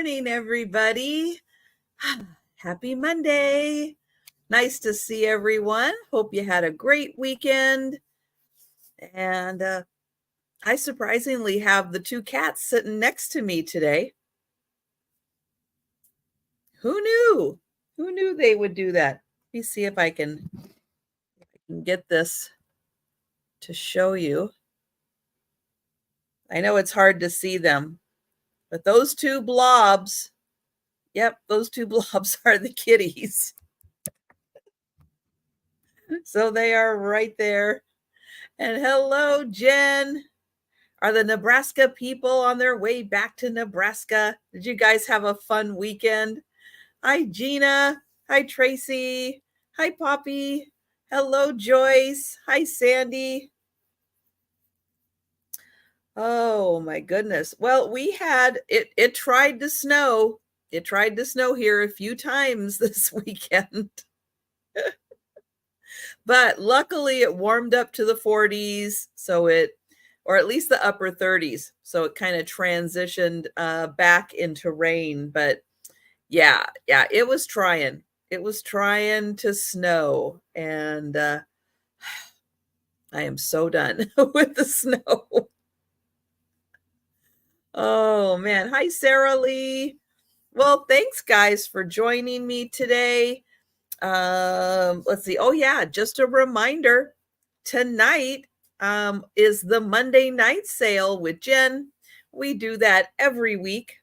morning, everybody. Happy Monday. Nice to see everyone. Hope you had a great weekend. And I surprisingly have the two cats sitting next to me today. Who knew? Who knew they would do that? Let me see if I can get this to show you. I know it's hard to see them, but those two blobs, yep, those two blobs are the kitties. So they are right there. And hello, Jen. Are the Nebraska people on their way back to Nebraska? Did you guys have a fun weekend? Hi, Gina. Hi, Tracy. Hi, Poppy. Hello, Joyce. Hi, Sandy. Oh, my goodness. Well, we had it tried to snow. It tried to snow here a few times this weekend. But luckily it warmed up to the 40s, or at least the upper 30s. So it kind of transitioned back into rain. But yeah, it was trying. It was trying to snow. And I am so done with the snow. Oh, man. Hi, Sarah Lee. Well, thanks, guys, for joining me today. Let's see. Oh, yeah, just a reminder. Tonight is the Monday night sale with Jen. We do that every week.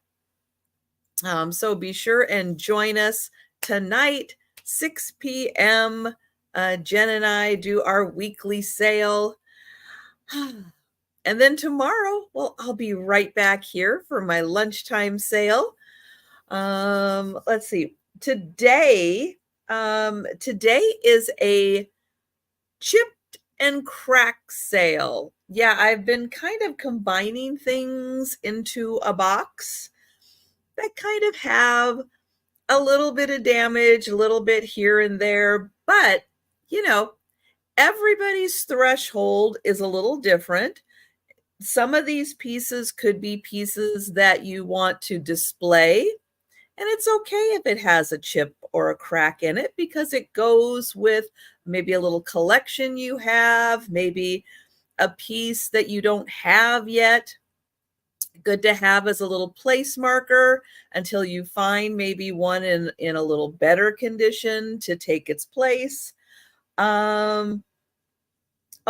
So be sure and join us tonight, 6 p.m. Jen and I do our weekly sale. And then tomorrow, well, I'll be right back here for my lunchtime sale. Let's see. Today is a chipped and crack sale. Yeah, I've been kind of combining things into a box that kind of have a little bit of damage, a little bit here and there, but everybody's threshold is a little different. Some of these pieces could be pieces that you want to display, and it's okay if it has a chip or a crack in it because it goes with maybe a little collection you have, maybe a piece that you don't have yet. Good to have as a little place marker until you find maybe one in a little better condition to take its place. Oh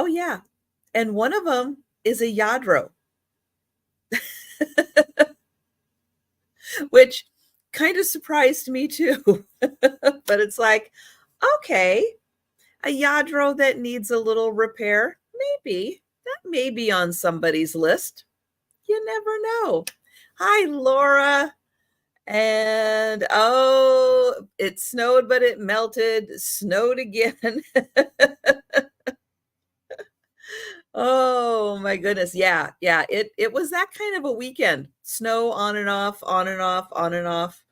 yeah, and one of them is a Lladró, which kind of surprised me too. But it's like, okay, a Lladró that needs a little repair, maybe that may be on somebody's list. You never know. Hi, Laura. And oh, it snowed, but it melted, snowed again. Oh my goodness. Yeah. It was that kind of a weekend. Snow on and off, on and off, on and off.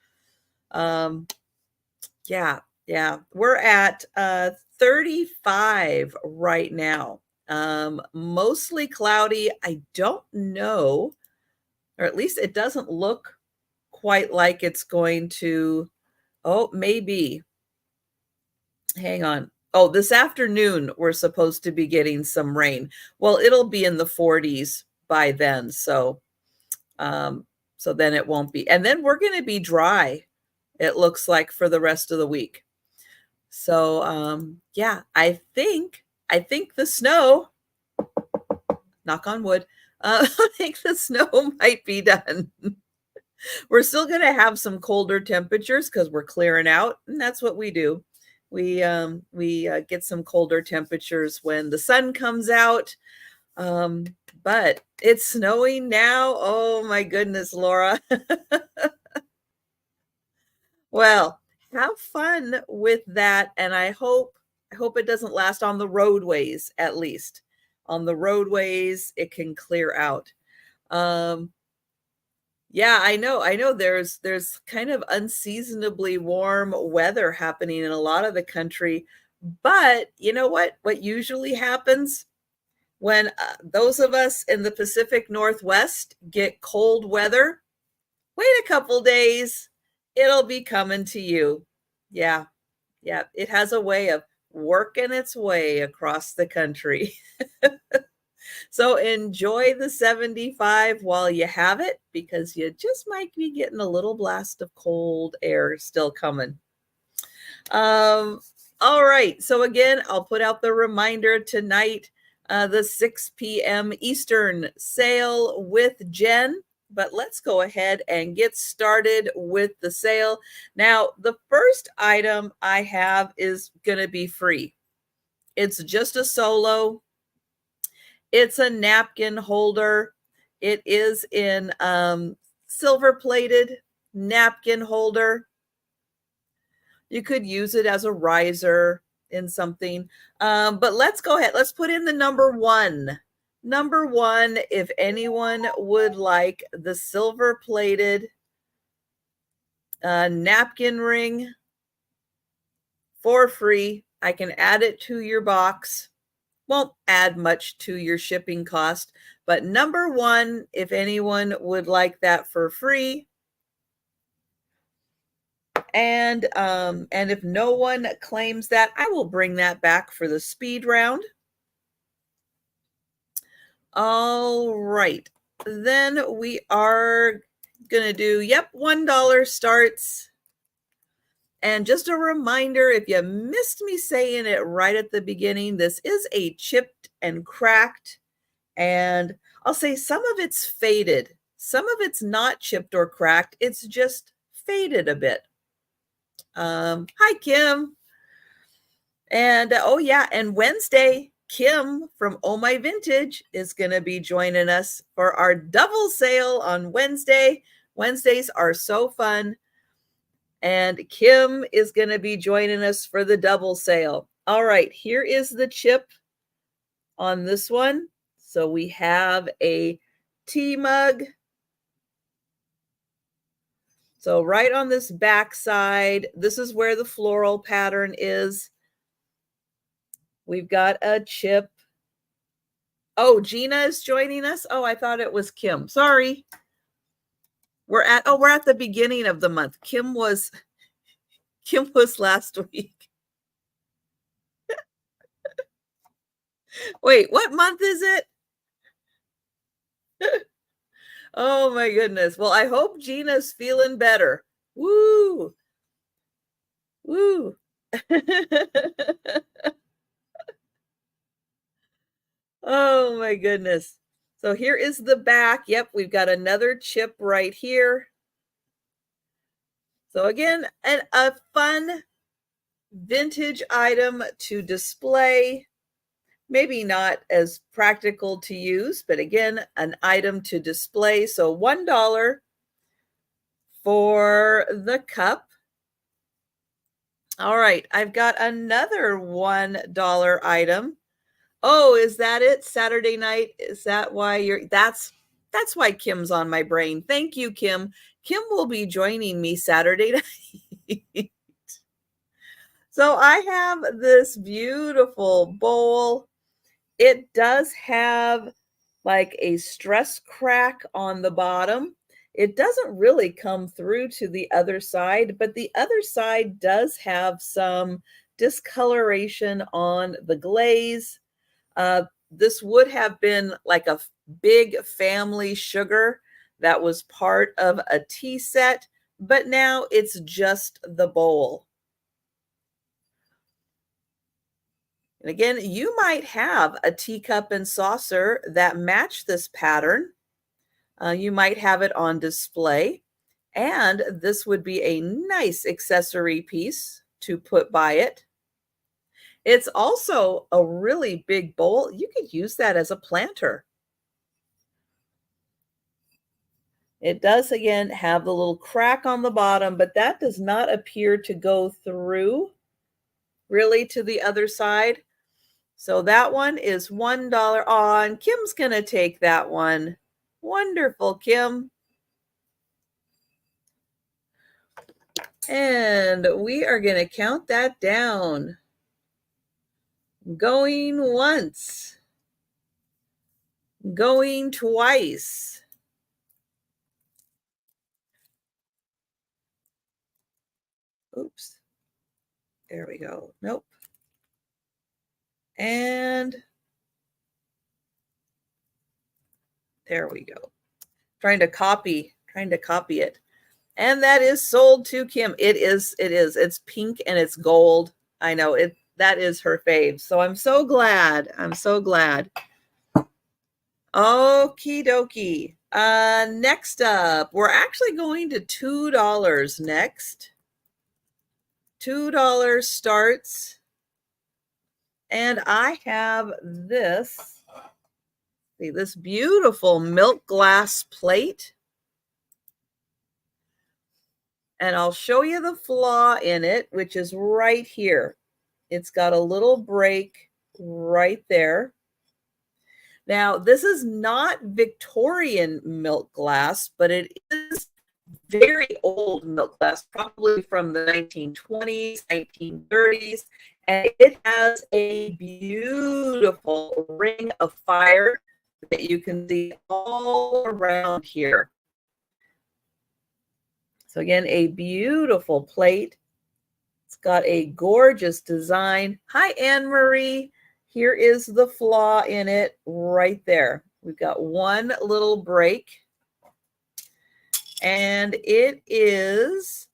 Yeah. We're at 35 right now. Mostly cloudy. I don't know, or at least it doesn't look quite like it's going to. Oh, maybe. Hang on. Oh, this afternoon we're supposed to be getting some rain. Well, it'll be in the 40s by then, so then it won't be. And then we're going to be dry, it looks like, for the rest of the week. So yeah, I think the snow, knock on wood, I think the snow might be done. We're still going to have some colder temperatures because we're clearing out, and that's what we do. We get some colder temperatures when the sun comes out. But it's snowing now. Oh my goodness, Laura. Well, have fun with that, and I hope it doesn't last on the roadways, at least. On the roadways, it can clear out. Yeah, I know there's kind of unseasonably warm weather happening in a lot of the country, but you know what usually happens when those of us in the Pacific Northwest get cold weather? Wait a couple days, it'll be coming to you. Yeah, yeah, it has a way of working its way across the country. So enjoy the 75 while you have it, because you just might be getting a little blast of cold air still coming. All right. So again, I'll put out the reminder tonight, the 6 p.m. Eastern sale with Jen. But let's go ahead and get started with the sale. Now, the first item I have is going to be free. It's just a solo. It's a napkin holder. It is in silver plated napkin holder. You could use it as a riser in something. But let's go ahead. Let's put in the number one. Number one, if anyone would like the silver plated napkin ring for free, I can add it to your box. Won't add much to your shipping cost, but number one, if anyone would like that for free. And if no one claims that, I will bring that back for the speed round. All right. Then we are going to do, yep, $1 starts. And just a reminder, if you missed me saying it right at the beginning, this is a chipped and cracked. And I'll say some of it's faded. Some of it's not chipped or cracked. It's just faded a bit. Hi, Kim. And oh yeah, and Wednesday, Kim from Oh My Vintage is going to be joining us for our double sale on Wednesday. Wednesdays are so fun. And Kim is going to be joining us for the double sale. All right, here is the chip on this one. So we have a tea mug. So right on this back side, this is where the floral pattern is. We've got a chip. Oh, Gina is joining us. Oh, I thought it was Kim. Sorry. We're at the beginning of the month. Kim was last week. Wait, what month is it? Oh my goodness. Well, I hope Gina's feeling better. Woo. Woo. Oh my goodness. So here is the back. Yep, we've got another chip right here. So again, a fun vintage item to display. Maybe not as practical to use, but again, an item to display. So $1 for the cup. All right, I've got another $1 item. Oh, is that it? Saturday night? Is that why that's why Kim's on my brain. Thank you, Kim. Kim will be joining me Saturday night. So I have this beautiful bowl. It does have like a stress crack on the bottom. It doesn't really come through to the other side, but the other side does have some discoloration on the glaze. This would have been like a big family sugar that was part of a tea set, but now it's just the bowl. And again, you might have a teacup and saucer that match this pattern. You might have it on display, and this would be a nice accessory piece to put by it. It's also a really big bowl. You could use that as a planter. It does, again, have the little crack on the bottom, but that does not appear to go through really to the other side. So that one is $1. Oh, and Kim's going to take that one. Wonderful, Kim. And we are going to count that down. Going once. Going twice. Oops. There we go. Nope. And there we go. Trying to copy it. And that is sold to Kim. It is. It's pink and it's gold. I know it. That is her fave. So I'm so glad. Okie dokie. Next up, we're actually going to $2 next. $2 starts. And I have this. See, this beautiful milk glass plate. And I'll show you the flaw in it, which is right here. It's got a little break right there. Now, this is not Victorian milk glass, but it is very old milk glass, probably from the 1920s, 1930s. And it has a beautiful ring of fire that you can see all around here. So again, a beautiful plate. It's got a gorgeous design. Hi, Anne Marie. Here is the flaw in it right there. We've got one little break. And it is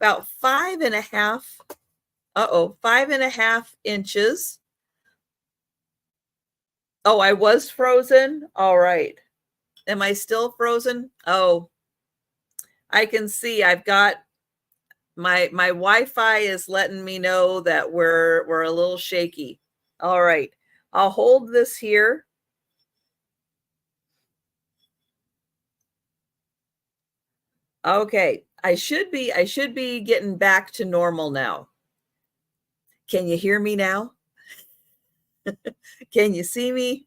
about 5.5 inches. Oh, I was frozen. All right. Am I still frozen? Oh, I can see I've got my Wi-Fi is letting me know that we're a little shaky. All right. I'll hold this here. Okay. I should be getting back to normal now. Can you hear me now? Can you see me?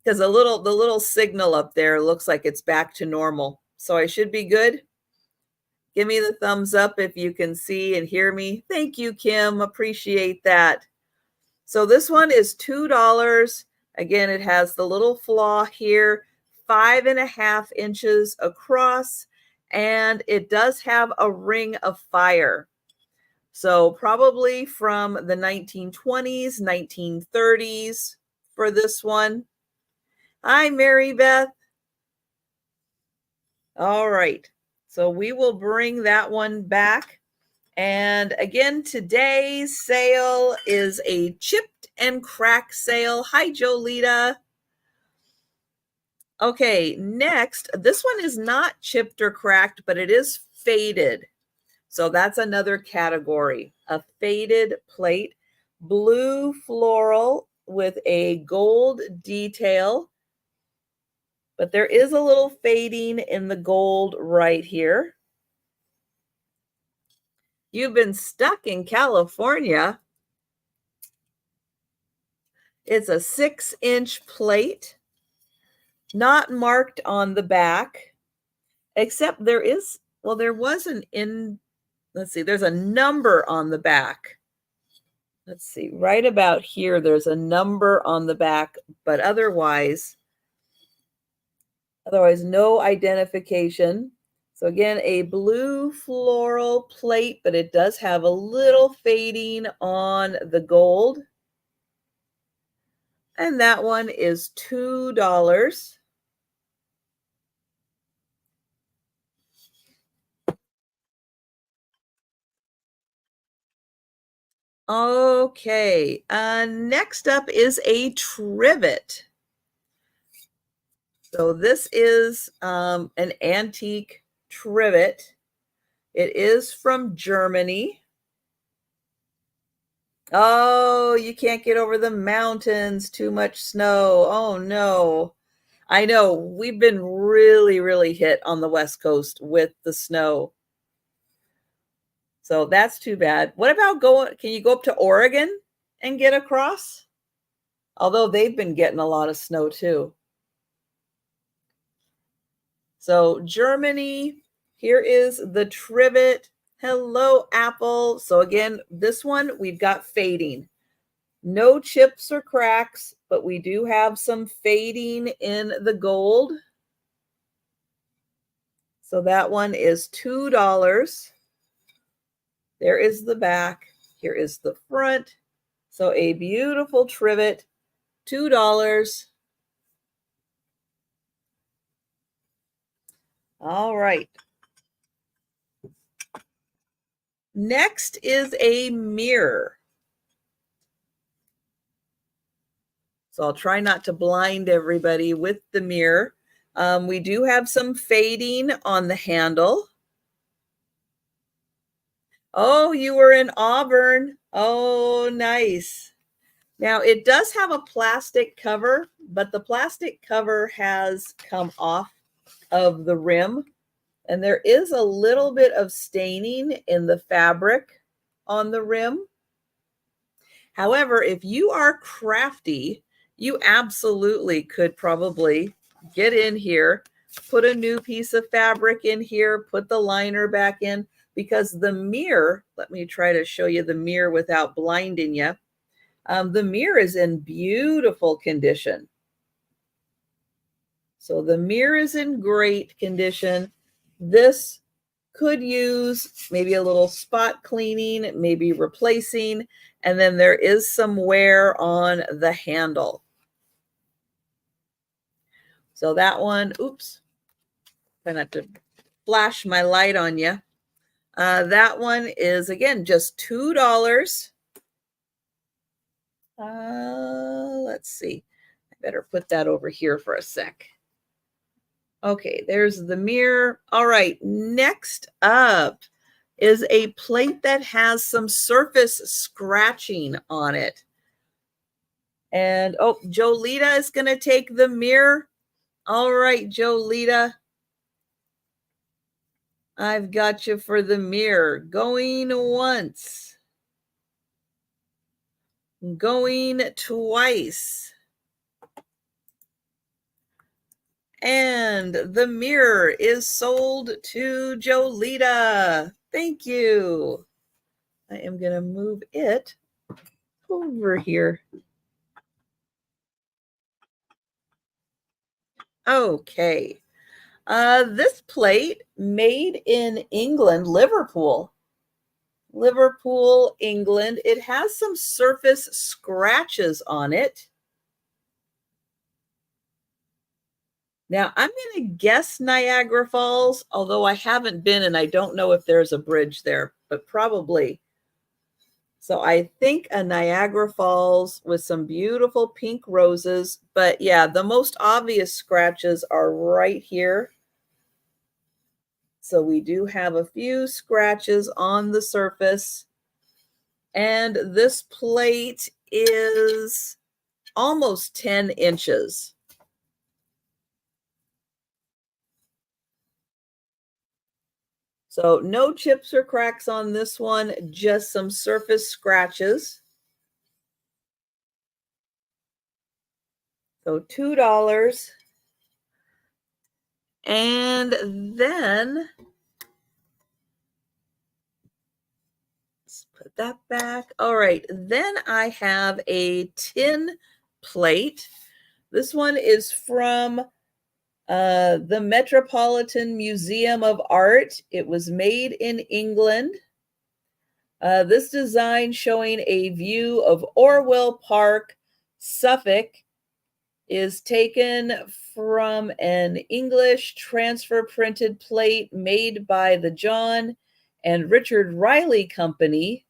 Because the little signal up there looks like it's back to normal. So I should be good. Give me the thumbs up if you can see and hear me. Thank you, Kim. Appreciate that. So this one is $2. Again, it has the little flaw here, 5.5 inches across, and it does have a ring of fire. So probably from the 1920s, 1930s for this one. Hi, Mary Beth. All right. So we will bring that one back. And again, today's sale is a chipped and crack sale. Hi, Jolita. Okay, next, this one is not chipped or cracked, but it is faded. So that's another category, a faded plate, blue floral with a gold detail. But there is a little fading in the gold right here. You've been stuck in California. It's a 6-inch plate, not marked on the back, except there was let's see, there's a number on the back. Let's see, right about here, there's a number on the back, but otherwise no identification. So again, a blue floral plate, but it does have a little fading on the gold. And that one is $2. Okay, next up is a trivet. So this is an antique trivet. It is from Germany. Oh, you can't get over the mountains, too much snow. Oh no. I know, we've been really, really hit on the West Coast with the snow. So that's too bad. What about can you go up to Oregon and get across? Although they've been getting a lot of snow too. So Germany, here is the trivet. Hello, Apple. So again, this one we've got fading. No chips or cracks, but we do have some fading in the gold. So that one is $2. There is the back. Here is the front. So a beautiful trivet, $2. All right. Next is a mirror. So I'll try not to blind everybody with the mirror. We do have some fading on the handle. Oh, you were in Auburn. Oh, nice. Now it does have a plastic cover, but the plastic cover has come off of the rim, and there is a little bit of staining in the fabric on the rim. However, if you are crafty, you absolutely could probably get in here, put a new piece of fabric in here, put the liner back in, because the mirror, let me try to show you the mirror without blinding you. The mirror is in beautiful condition. So the mirror is in great condition. This could use maybe a little spot cleaning, maybe replacing, and then there is some wear on the handle. So that one, oops, try not to flash my light on you. That one is, again, just $2. Let's see. I better put that over here for a sec. Okay, there's the mirror. All right, next up is a plate that has some surface scratching on it. And, oh, Jolita is going to take the mirror. All right, Jolita. I've got you for the mirror. Going once. Going twice. And the mirror is sold to Jolita. Thank you. I am going to move it over here. Okay. This plate, made in England, Liverpool, England. It has some surface scratches on it. Now, I'm going to guess Niagara Falls, although I haven't been and I don't know if there's a bridge there, but probably. So I think a Niagara Falls with some beautiful pink roses. But yeah, the most obvious scratches are right here. So we do have a few scratches on the surface. And this plate is almost 10 inches. So no chips or cracks on this one, just some surface scratches. So $2. And then let's put that back. All right, then I have a tin plate. This one is from the Metropolitan Museum of Art. It was made in England. This design, showing a view of Orwell Park, Suffolk, is taken from an English transfer printed plate made by the John and Richard Riley Company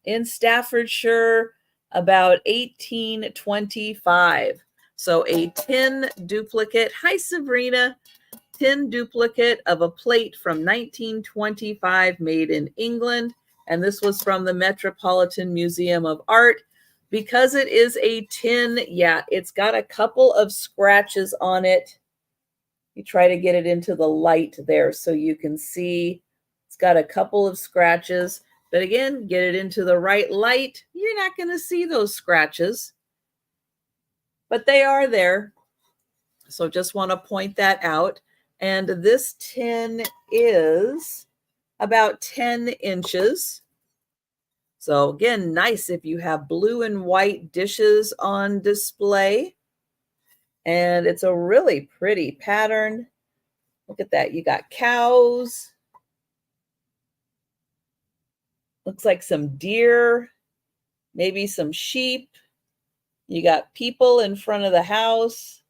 in Staffordshire about 1825. So a tin duplicate. Hi, Sabrina. Tin duplicate of a plate from 1925 made in England. And this was from the Metropolitan Museum of Art. Because it is a tin, yeah, it's got a couple of scratches on it. You try to get it into the light there so you can see it's got a couple of scratches. But again, get it into the right light. You're not going to see those scratches, but they are there. So just want to point that out. And this tin is about 10 inches. So again, nice if you have blue and white dishes on display. And it's a really pretty pattern. Look at that. You got cows. Looks like some deer, maybe some sheep. You got people in front of the house.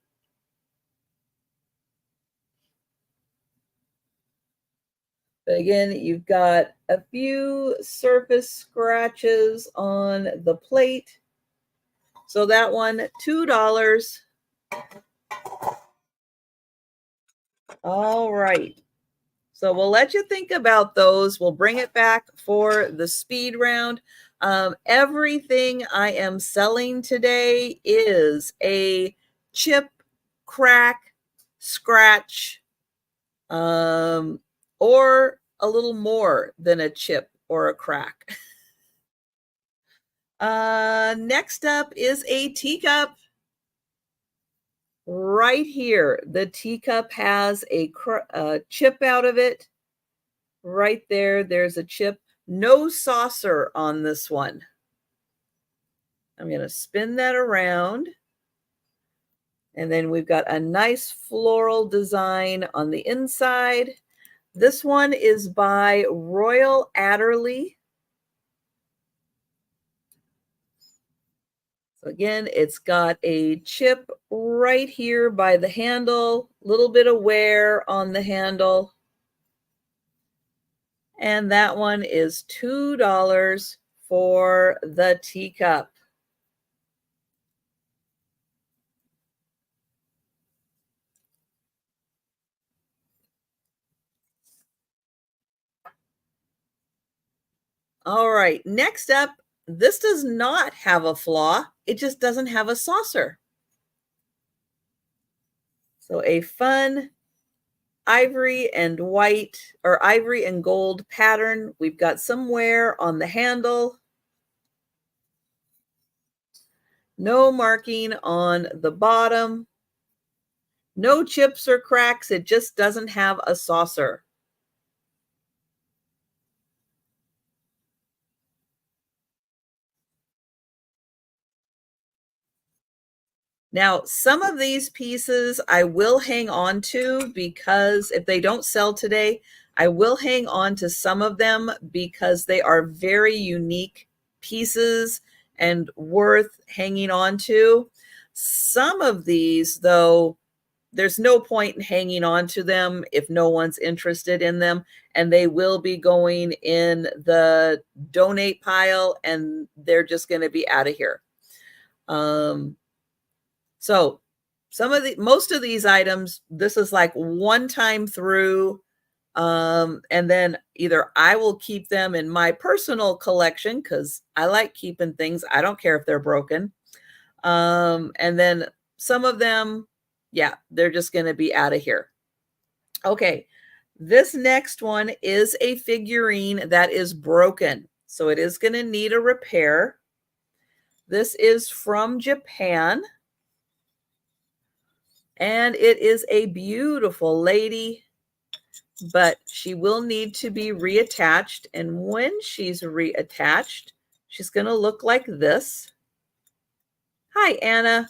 But again, you've got a few surface scratches on the plate. So that one, $2. All right. So we'll let you think about those. We'll bring it back for the speed round. Everything I am selling today is a chip, crack, scratch, or a little more than a chip or a crack. Next up is a teacup. Right here, the teacup has a chip out of it. Right there, there's a chip. No saucer on this one. I'm going to spin that around. And then we've got a nice floral design on the inside. This one is by Royal Adderley. So again, it's got a chip right here by the handle, a little bit of wear on the handle. And that one is $2 for the teacup. All right, next up, this does not have a flaw. It just doesn't have a saucer. So a fun ivory and white or ivory and gold pattern. We've got some wear on the handle. No marking on the bottom. No chips or cracks. It just doesn't have a saucer. Now, some of these pieces I will hang on to because if they don't sell today, I will hang on to some of them because they are very unique pieces and worth hanging on to. Some of these, though, there's no point in hanging on to them if no one's interested in them, and they will be going in the donate pile and they're just going to be out of here. So most of these items, this is like one time through, and then either I will keep them in my personal collection because I like keeping things. I don't care if they're broken. And then some of them, yeah, they're just going to be out of here. Okay, this next one is a figurine that is broken. So it is going to need a repair. This is from Japan. And it is a beautiful lady, but she will need to be reattached. And when she's reattached, she's going to look like this. Hi, Anna.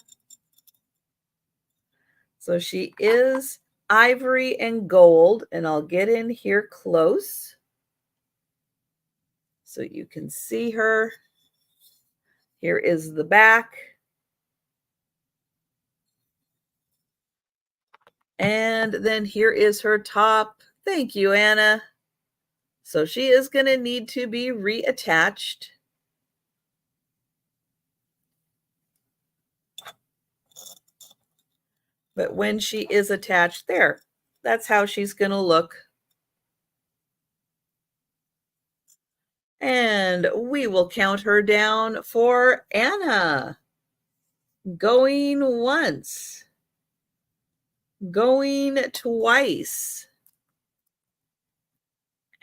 So she is ivory and gold, and I'll get in here close so you can see her. Here is the back. And then here is her top. Thank you, Anna. So she is going to need to be reattached. But when she is attached there, that's how she's going to look. And we will count her down for Anna. Going once. Going twice.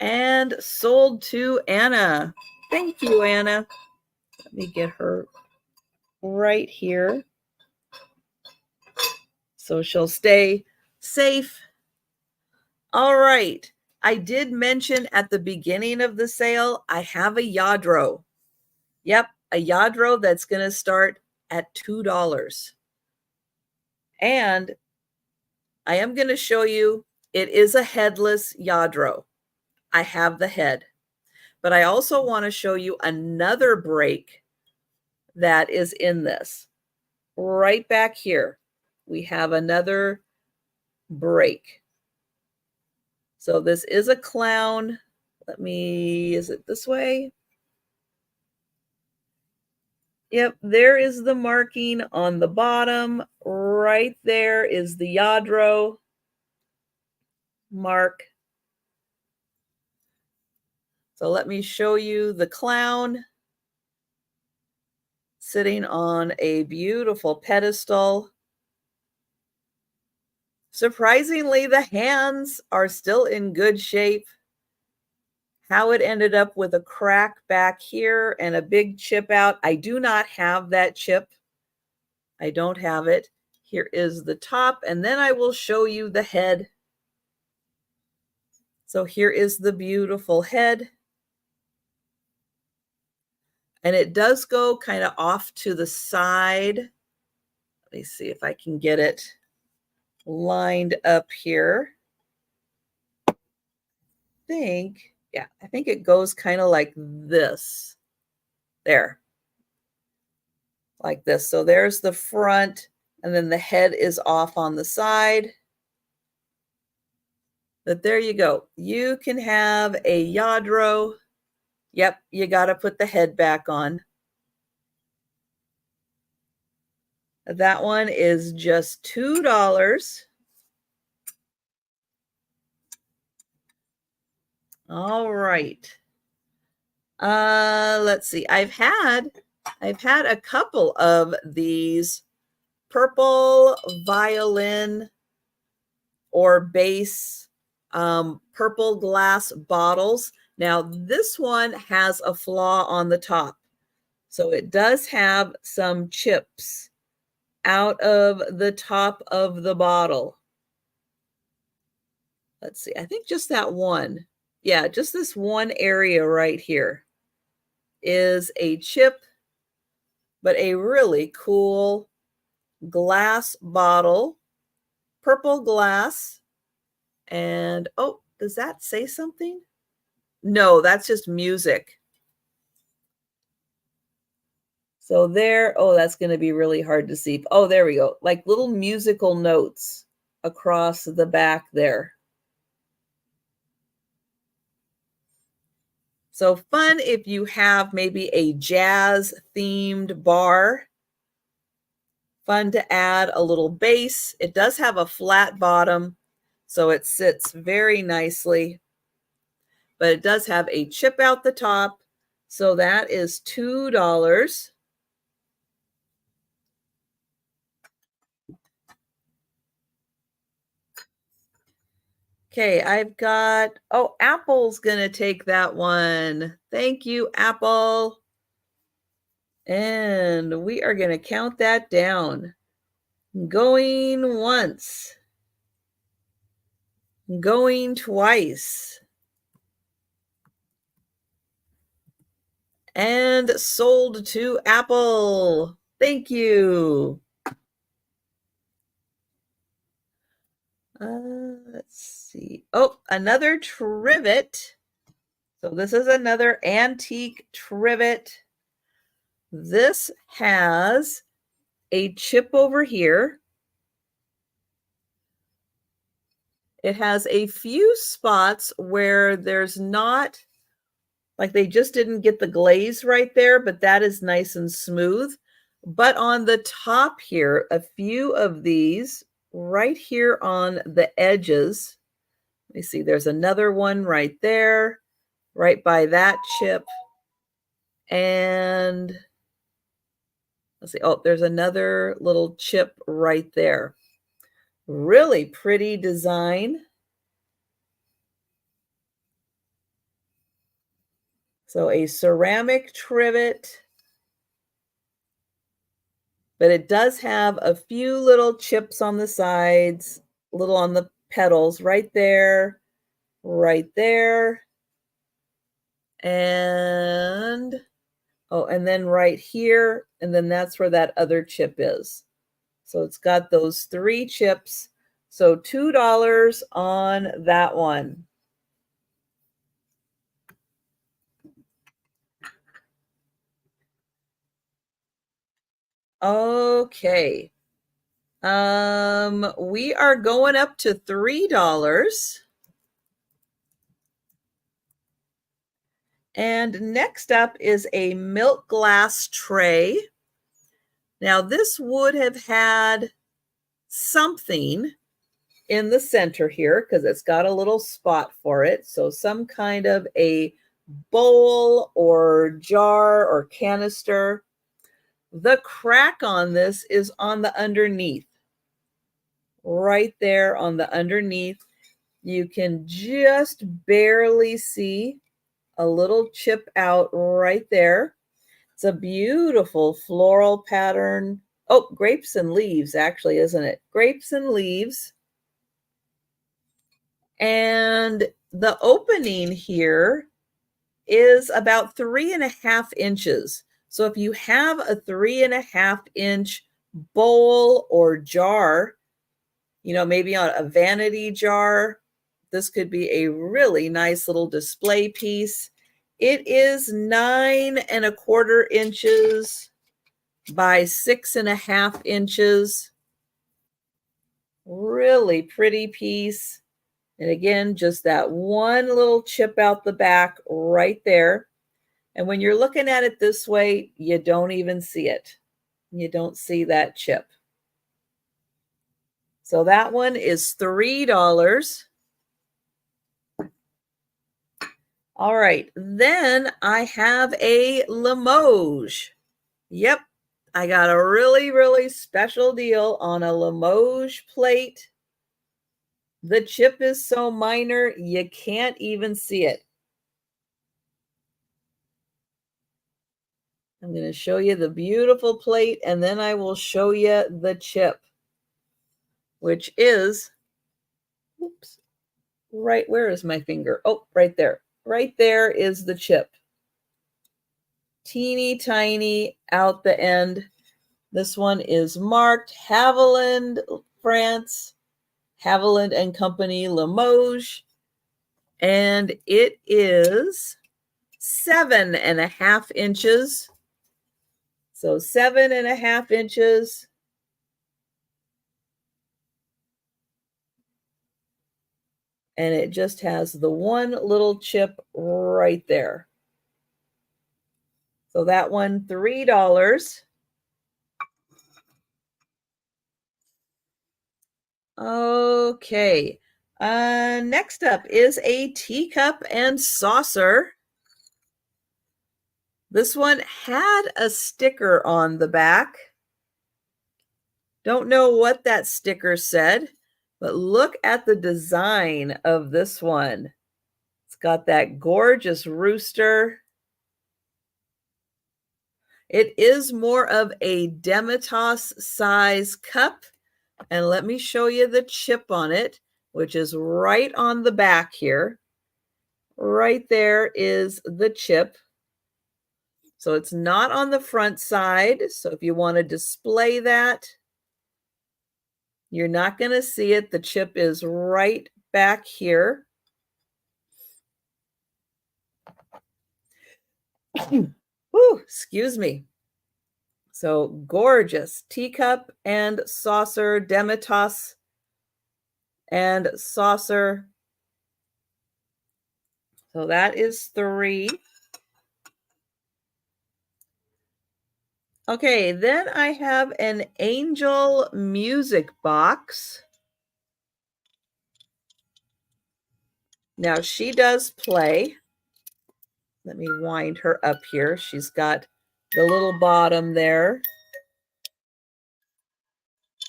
And sold to Anna. Thank you, Anna. Let me get her right here so she'll stay safe. All right. I did mention at the beginning of the sale, I have a Lladró. Yep, a Lladró that's going to start at $2. And I am going to show you, it is a headless Lladró. I have the head. But I also want to show you another break that is in this. Right back here, we have another break. So this is a clown. Is it this way? Yep, there is the marking on the bottom. Right there is the Lladró mark. So let me show you the clown sitting on a beautiful pedestal. Surprisingly, the hands are still in good shape. How it ended up with a crack back here and a big chip out, I do not have that chip. I don't have it. Here is the top, and then I will show you the head. So here is the beautiful head. And it does go kind of off to the side. Let me see if I can get it lined up here. I think it goes kind of like this. There. Like this. So there's the front, and then the head is off on the side. But there you go. You can have a Lladró. Yep, you got to put the head back on. That one is just $2. All right. Let's see. I've had a couple of these purple violin or bass purple glass bottles. Now, this one has a flaw on the top. So it does have some chips out of the top of the bottle. Let's see. I think just that one. Yeah, just this one area right here is a chip, but a really cool glass bottle, purple glass. And oh, does that say something? No, that's just music. So there, oh, that's going to be really hard to see. Oh, there we go. Like little musical notes across the back there. So fun if you have maybe a jazz themed bar. Fun to add a little bass. It does have a flat bottom, so it sits very nicely. But it does have a chip out the top. So that is $2. Okay, I've got, oh, Apple's going to take that one. Thank you, Apple. And we are going to count that down. Going once. Going twice. And sold to Apple. Thank you. Let's see. Oh, another trivet. So this is another antique trivet. This has a chip over here. It has a few spots where there's not, like they just didn't get the glaze right there, but that is nice and smooth. But on the top here, a few of these right here on the edges. Let me see, there's another one right there, right by that chip. And let's see, oh, there's another little chip right there. Really pretty design. So a ceramic trivet, but it does have a few little chips on the sides, a little on the petals right there, and oh, and then right here, and then that's where that other chip is. So it's got those 3 chips. So $2 on that one. Okay. We are going up to $3. And next up is a milk glass tray. Now, this would have had something in the center here because it's got a little spot for it. So some kind of a bowl or jar or canister. The crack on this is on the underneath. Right there on the underneath, you can just barely see a little chip out right there. It's a beautiful floral pattern. Oh, grapes and leaves, actually, isn't it? Grapes and leaves. And the opening here is about 3.5 inches. So if you have a 3.5-inch bowl or jar, maybe on a vanity jar, this could be a really nice little display piece. It is 9.25 inches by 6.5 inches. Really pretty piece. And again, just that one little chip out the back right there. And when you're looking at it this way, you don't even see it. You don't see that chip. So that one is $3. All right, then I have a Limoges. Yep, I got a really, really special deal on a Limoges plate. The chip is so minor, you can't even see it. I'm going to show you the beautiful plate, and then I will show you the chip, which is, oops, right, where is my finger? Oh, right there. Right there is the chip. Teeny tiny out the end. This one is marked Haviland, France, Haviland and Company, Limoges, and it is 7.5 inches. So 7.5 inches. And it just has the one little chip right there. So that one, $3. Okay. Next up is a teacup and saucer. This one had a sticker on the back. Don't know what that sticker said, but look at the design of this one. It's got that gorgeous rooster. It is more of a Demitasse size cup. And let me show you the chip on it, which is right on the back here. Right there is the chip. So it's not on the front side. So if you want to display that, you're not going to see it. The chip is right back here. Whew, excuse me. So gorgeous teacup and saucer, Demitasse and saucer. So that is $3. Okay, then I have an Angel music box. Now she does play. Let me wind her up here. She's got the little bottom there.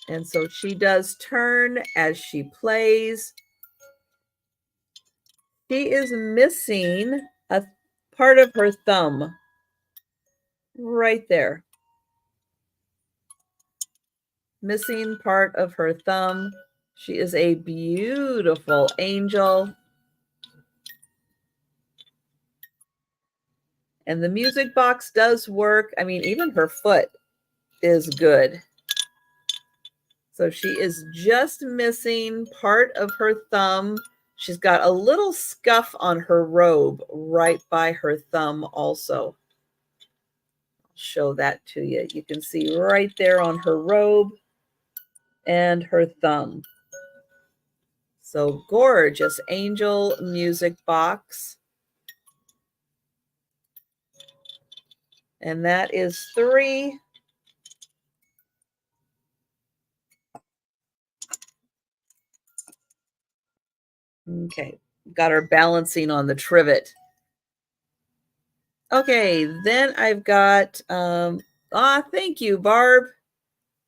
And so she does turn as she plays. She is missing a part of her thumb right there. Missing part of her thumb. She is a beautiful angel. And the music box does work. I mean, even her foot is good. So she is just missing part of her thumb. She's got a little scuff on her robe right by her thumb also. show that to you. You can see right there on her robe and her thumb. So gorgeous angel music box. And that is 3. Okay, got her balancing on the trivet. Okay, then I've got, thank you, Barb.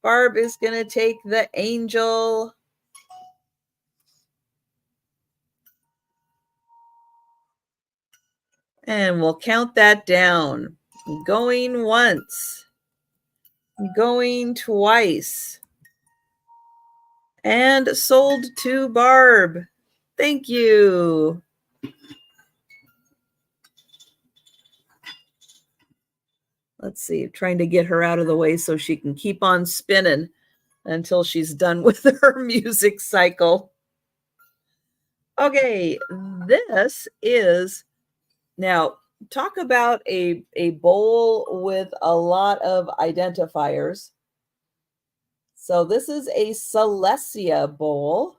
Barb is going to take the angel. And we'll count that down. Going once. Going twice. And sold to Barb. Thank you. Let's see, trying to get her out of the way so she can keep on spinning until she's done with her music cycle. Okay, this is, now talk about a bowl with a lot of identifiers. So this is a Celestia bowl.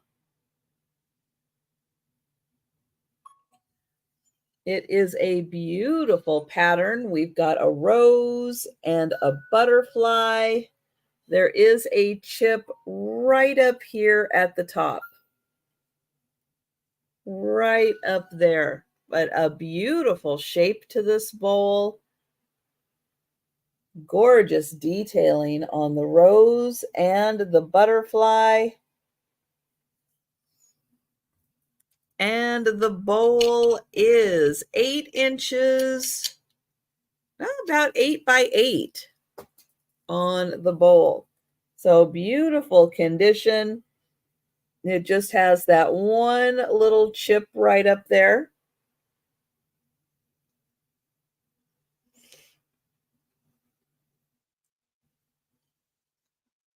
It is a beautiful pattern. We've got a rose and a butterfly. There is a chip right up here at the top. Right up there. But a beautiful shape to this bowl. Gorgeous detailing on the rose and the butterfly. And the bowl is 8 inches, about 8 by 8 on the bowl. So beautiful condition. It just has that one little chip right up there.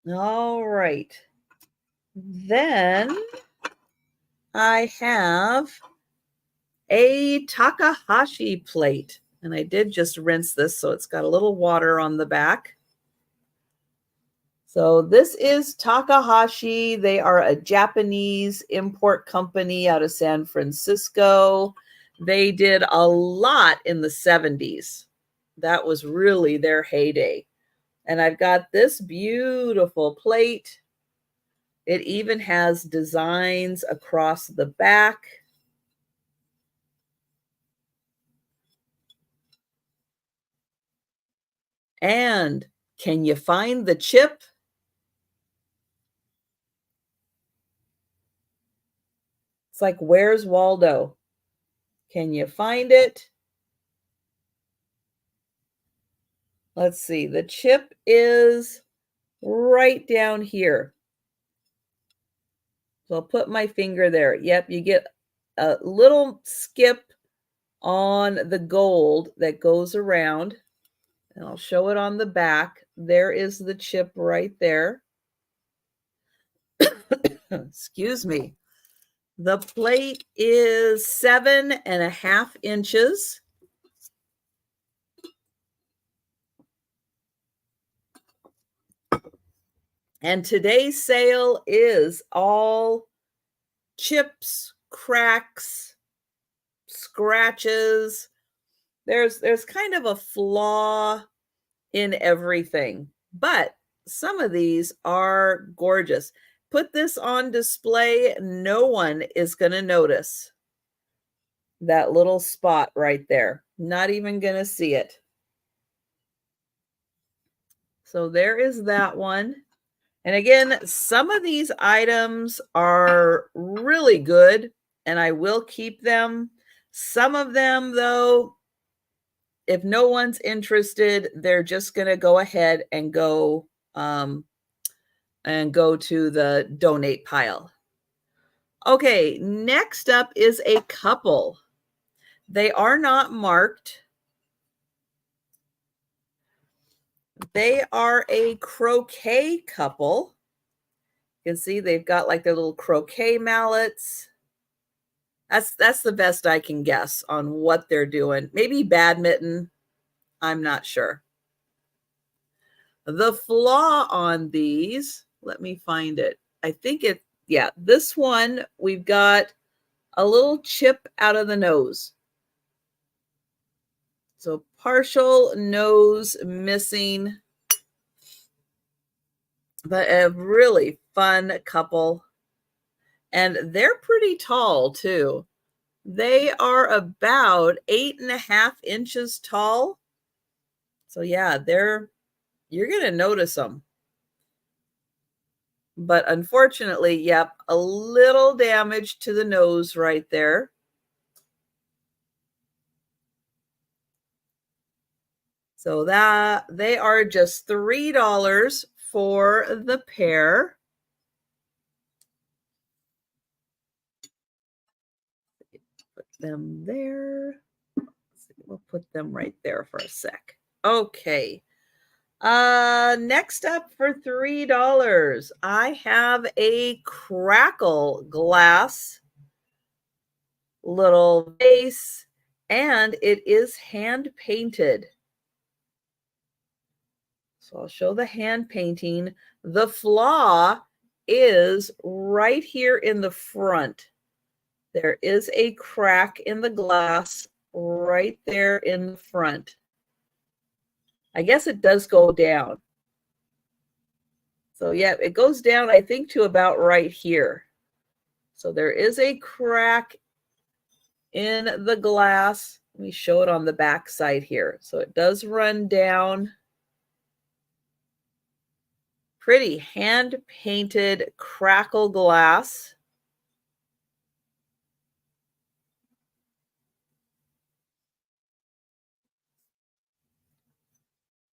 All right. Then I have a Takahashi plate. And I did just rinse this, so it's got a little water on the back. So this is Takahashi. They are a Japanese import company out of San Francisco. They did a lot in the 70s. That was really their heyday. And I've got this beautiful plate. It even has designs across the back. And can you find the chip? It's like, where's Waldo? Can you find it? Let's see. The chip is right down here. So I'll put my finger there. Yep, you get a little skip on the gold that goes around. And I'll show it on the back. There is the chip right there. Excuse me. The plate is 7.5 inches. And today's sale is all chips, cracks, scratches. There's kind of a flaw in everything, but some of these are gorgeous. Put this on display, no one is going to notice that little spot right there. Not even going to see it. So there is that one. And again, some of these items are really good and I will keep them. Some of them, though, if no one's interested, they're just going to go ahead and go to the donate pile. Okay, next up is a couple. They are not marked. They are a croquet couple. You can see they've got like their little croquet mallets. That's the best I can guess on what they're doing. Maybe badminton. I'm not sure. The flaw on these, let me find it. I think yeah, this one, we've got a little chip out of the nose. So partial nose missing, but a really fun couple. And they're pretty tall too. They are about 8.5 inches tall. So yeah, you're going to notice them. But unfortunately, yep, a little damage to the nose right there. So that they are just $3 for the pair. Put them there. We'll put them right there for a sec. Okay. Next up for $3, I have a Crackle glass little vase, and it is hand painted. So I'll show the hand painting. The flaw is right here in the front. There is a crack in the glass right there in the front. I guess it does go down. So yeah, it goes down, I think, to about right here. So there is a crack in the glass. Let me show it on the back side here. So it does run down. Pretty hand-painted Crackle glass.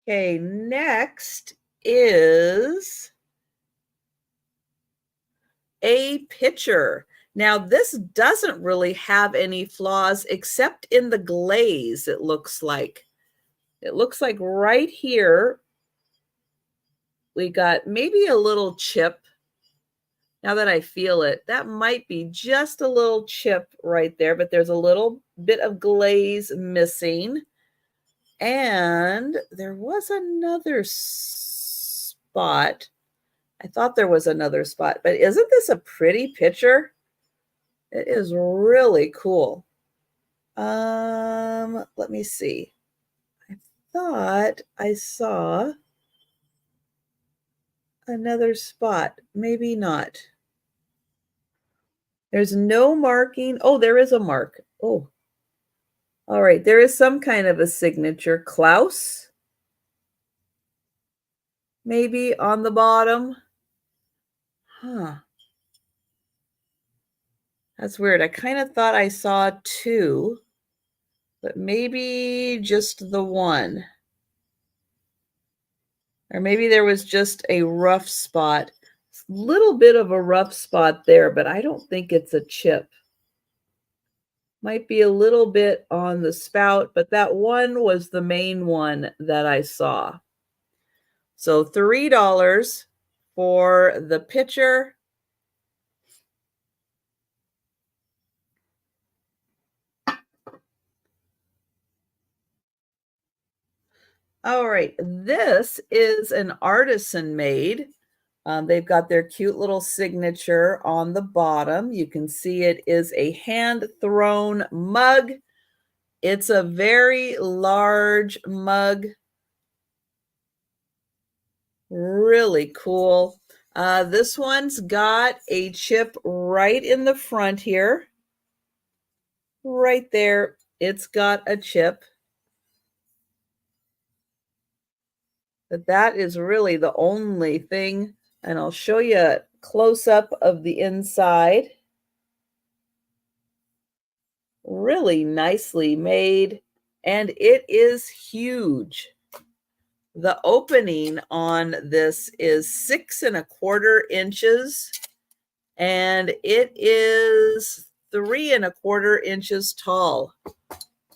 Okay, next is a pitcher. Now, this doesn't really have any flaws except in the glaze, it looks like. It looks like right here, we got maybe a little chip. Now that I feel it, that might be just a little chip right there, but there's a little bit of glaze missing. And there was another spot. I thought there was another spot, but isn't this a pretty picture? It is really cool. Let me see. I thought I saw another spot. Maybe not. There's no marking. Oh, there is a mark. Oh, all right. There is some kind of a signature. Klaus, maybe on the bottom. Huh. That's weird. I kind of thought I saw two, but maybe just the one. Or maybe there was just a rough spot. Little bit of a rough spot there, but I don't think it's a chip. Might be a little bit on the spout, but that one was the main one that I saw. So $3 for the pitcher. All right, this is an artisan made. They've got their cute little signature on the bottom. You can see it is a hand-thrown mug. It's a very large mug. Really cool. This one's got a chip right in the front here. Right there, it's got a chip. But that is really the only thing. And I'll show you a close-up of the inside. Really nicely made. And it is huge. The opening on this is 6¼ inches. And it is 3¼ inches tall.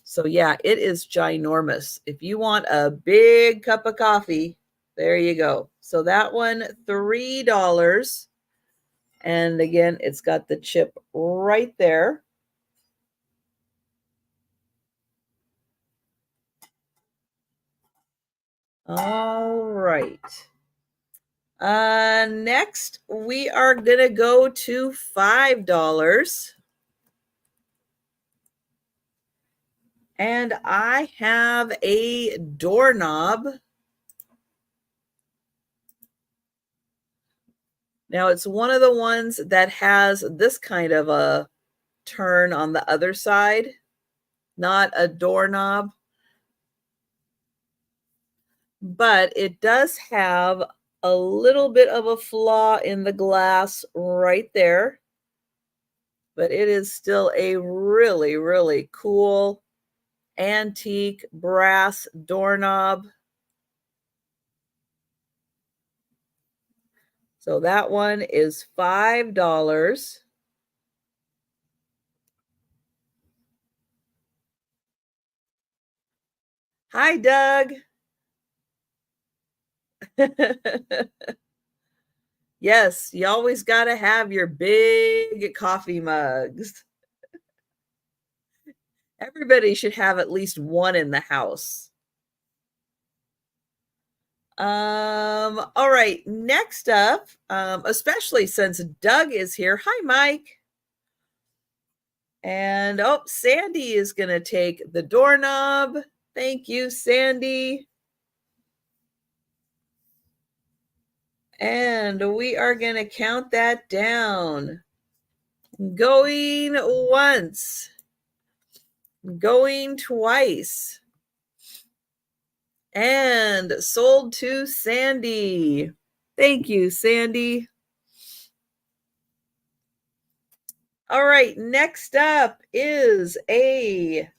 So yeah, it is ginormous. If you want a big cup of coffee, there you go. So that one, $3. And again, it's got the chip right there. All right. Next, we are going to go to $5. And I have a doorknob. Now, it's one of the ones that has this kind of a turn on the other side, not a doorknob. But it does have a little bit of a flaw in the glass right there. But it is still a really, really cool antique brass doorknob. So that one is $5. Hi, Doug. Yes, you always got to have your big coffee mugs. Everybody should have at least one in the house. All right, next up, especially since Doug is here. Hi, Mike. And oh, Sandy is going to take the doorknob. Thank you, Sandy. And we are going to count that down. Going once. Going twice. And sold to Sandy. Thank you, Sandy. All right, next up is a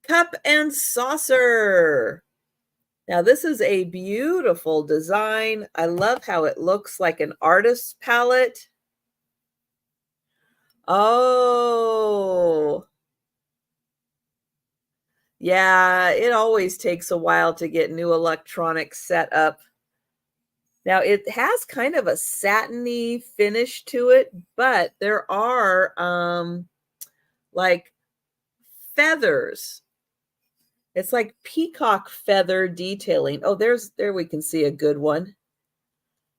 cup and saucer. Now, this is a beautiful design. I love how it looks like an artist's palette. Oh, yeah, it always takes a while to get new electronics set up. Now, it has kind of a satiny finish to it, but there are like feathers. It's like peacock feather detailing. Oh, there we can see a good one.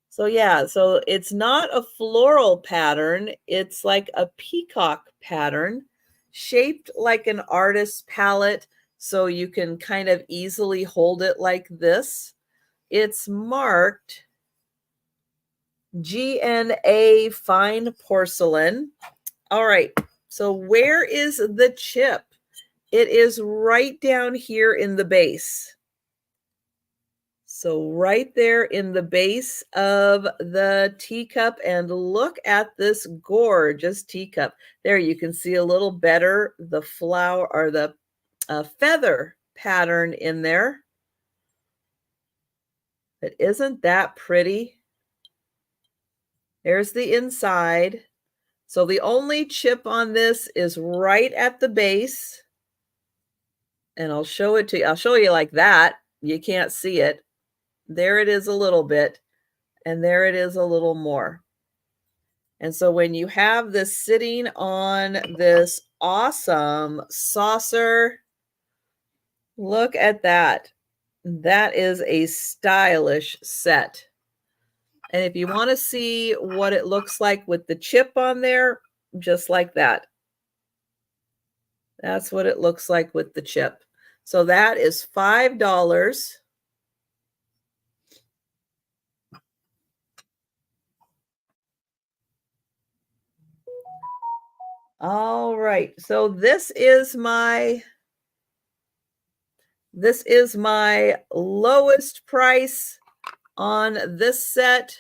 So yeah, so it's not a floral pattern. It's like a peacock pattern shaped like an artist's palette. So you can kind of easily hold it like this. It's marked GNA fine porcelain. All right, so where is the chip? It is right down here in the base. So right there in the base of the teacup, and look at this gorgeous teacup. There you can see a little better the flower or the feather pattern in there. But isn't that pretty? There's the inside. So the only chip on this is right at the base. And I'll show it to you. I'll show you like that. You can't see it. There it is a little bit. And there it is a little more. And so when you have this sitting on this awesome saucer, look at that. That is a stylish set. And if you want to see what it looks like with the chip on there, just like that. That's what it looks like with the chip. So that is $5. All right. So this is my lowest price on this set.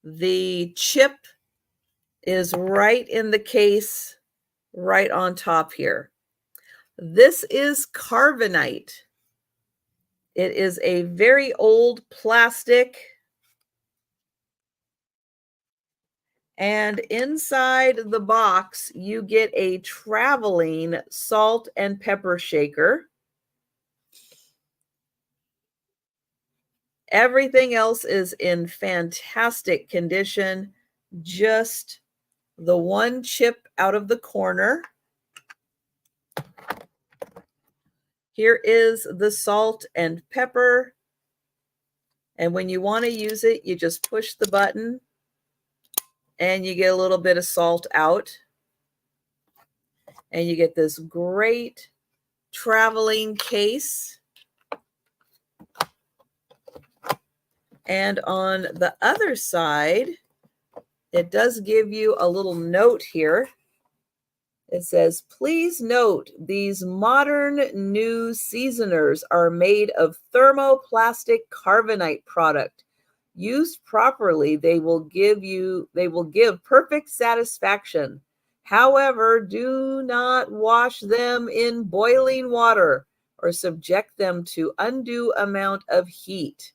The chip is right in the case, right on top here. This is carbonite. It is a very old plastic. And inside the box, you get a traveling salt and pepper shaker. Everything else is in fantastic condition. Just the one chip out of the corner. Here is the salt and pepper. And when you want to use it, you just push the button and you get a little bit of salt out. And you get this great traveling case. And on the other side, it does give you a little note here. It says, please note these modern new seasoners are made of thermoplastic carbonate product. Used properly, they will give perfect satisfaction. However, do not wash them in boiling water or subject them to undue amount of heat.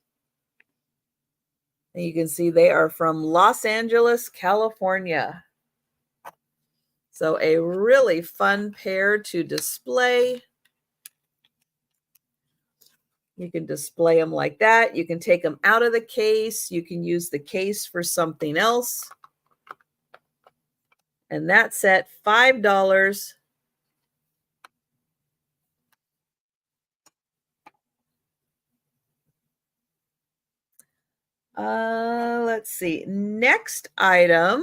And you can see they are from Los Angeles, California. So a really fun pair to display. You can display them like that. You can take them out of the case. You can use the case for something else. And that's at $5. Let's see. Next item.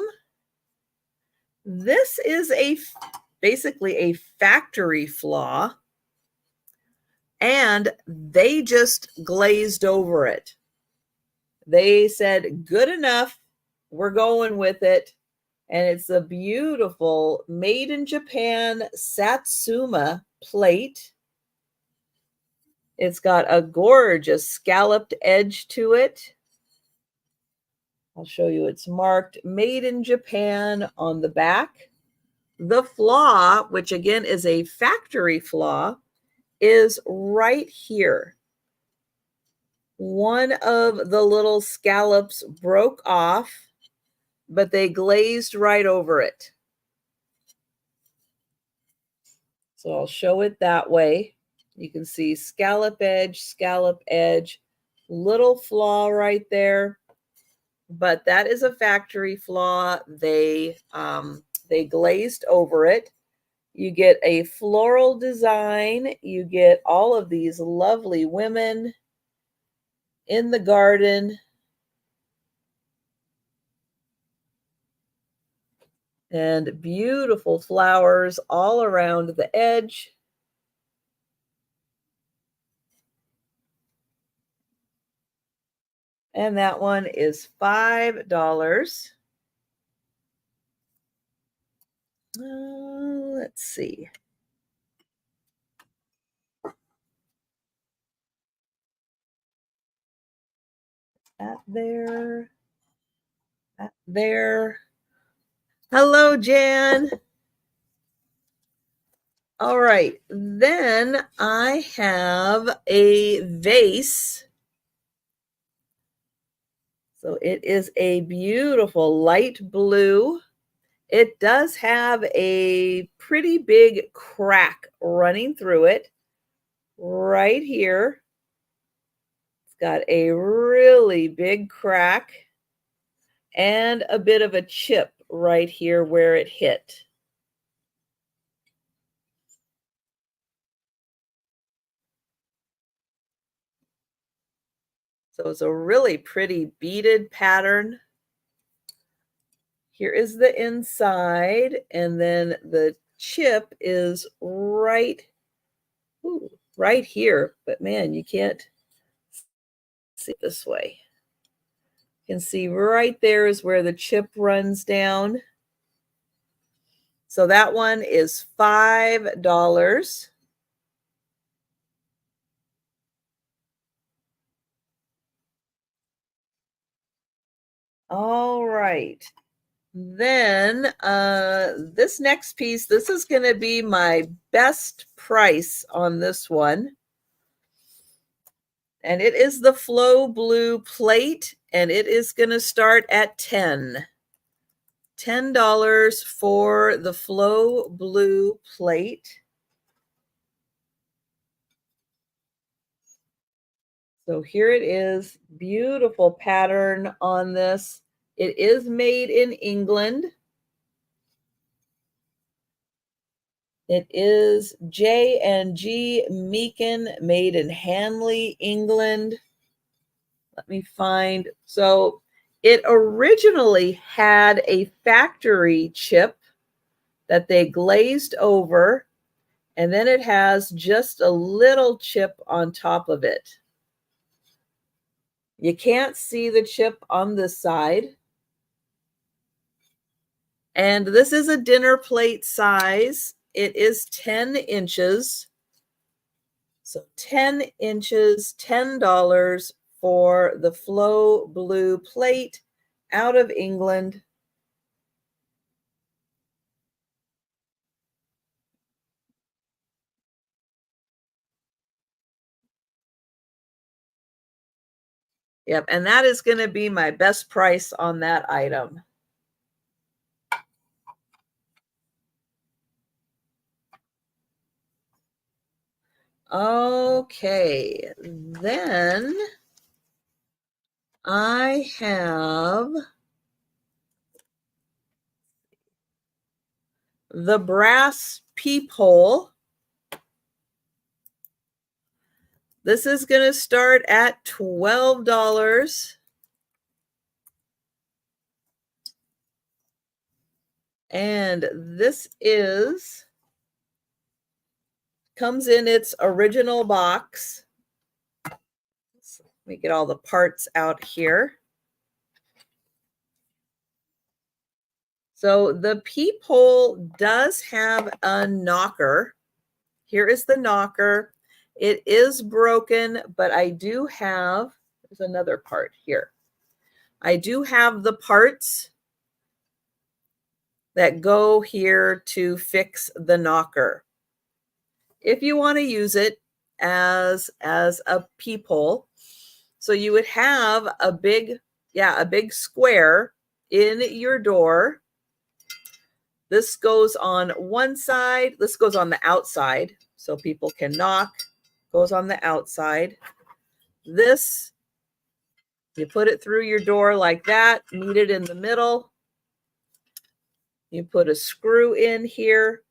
This is basically a factory flaw. And they just glazed over it. They said, good enough. We're going with it. And it's a beautiful made in Japan Satsuma plate. It's got a gorgeous scalloped edge to it. I'll show you it's marked made in Japan on the back. The flaw, which again is a factory flaw, is right here. One of the little scallops broke off, but they glazed right over it. So I'll show it that way. You can see scallop edge, little flaw right there. But that is a factory flaw. They glazed over it. You get a floral design. You get all of these lovely women in the garden. And beautiful flowers all around the edge. And that one is $5. Let's see. That there. That there. Hello, Jan. All right. Then I have a vase. So it is a beautiful light blue. It does have a pretty big crack running through it right here. It's got a really big crack and a bit of a chip right here where it hit. So it's a really pretty beaded pattern. Here is the inside, and then the chip is right here. But man, you can't see it this way. You can see right there is where the chip runs down. So that one is $5. All right. Then this next piece, this is going to be my best price on this one. And it is the Flow Blue plate, and it is going to start at $10 for the Flow Blue plate. So here it is, beautiful pattern on this. It is made in England. It is J&G Meakin, made in Hanley, England. Let me find. So it originally had a factory chip that they glazed over, and then it has just a little chip on top of it. You can't see the chip on this side. And this is a dinner plate size. It is 10 inches. So 10 inches, $10 for the Flow Blue plate out of England. Yep, and that is going to be my best price on that item. Okay, then I have the brass peephole. This is going to start at $12. And this comes in its original box. Let me get all the parts out here. So the peephole does have a knocker. Here is the knocker. It is broken, but I do have, there's another part here. I do have the parts that go here to fix the knocker. If you want to use it as a peephole, so you would have a big square in your door. This goes on one side. This goes on the outside so people can knock. Goes on the outside. This, you put it through your door like that, meet it in the middle. You put a screw in here,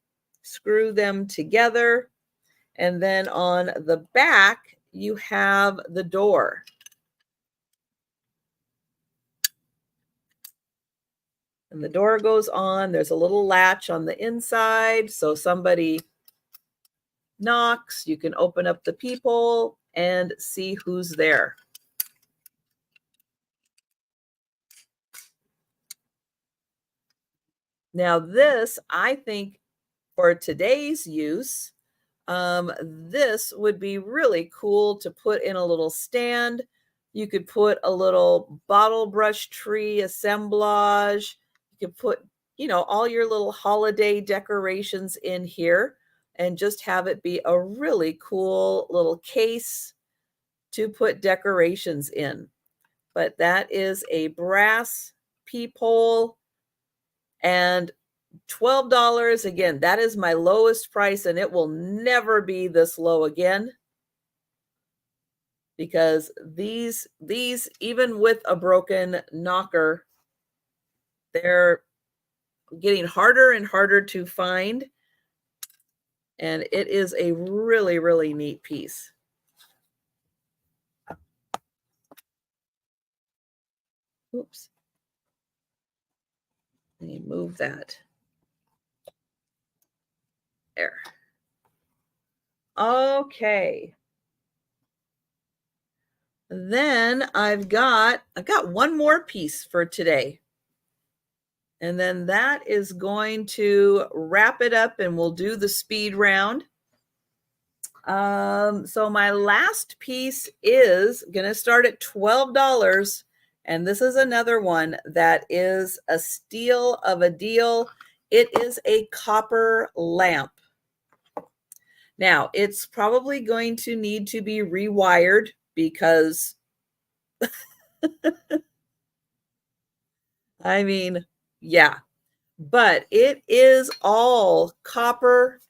screw them together, and then on the back, you have the door. And the door goes on. There's a little latch on the inside. So somebody knocks, you can open up the peephole and see who's there. Now this, I think for today's use, this would be really cool to put in a little stand. You could put a little bottle brush tree assemblage. You could put, all your little holiday decorations in here and just have it be a really cool little case to put decorations in. But that is a brass peephole, and $12. Again, that is my lowest price, and it will never be this low again, because these even with a broken knocker, they're getting harder and harder to find, and it is a really, really neat piece. Oops. Let me move that. There. Okay. Then I've got one more piece for today. And then that is going to wrap it up, and we'll do the speed round. So my last piece is going to start at $12. And this is another one that is a steal of a deal. It is a copper lamp. Now, it's probably going to need to be rewired because I mean, yeah, but it is all copper.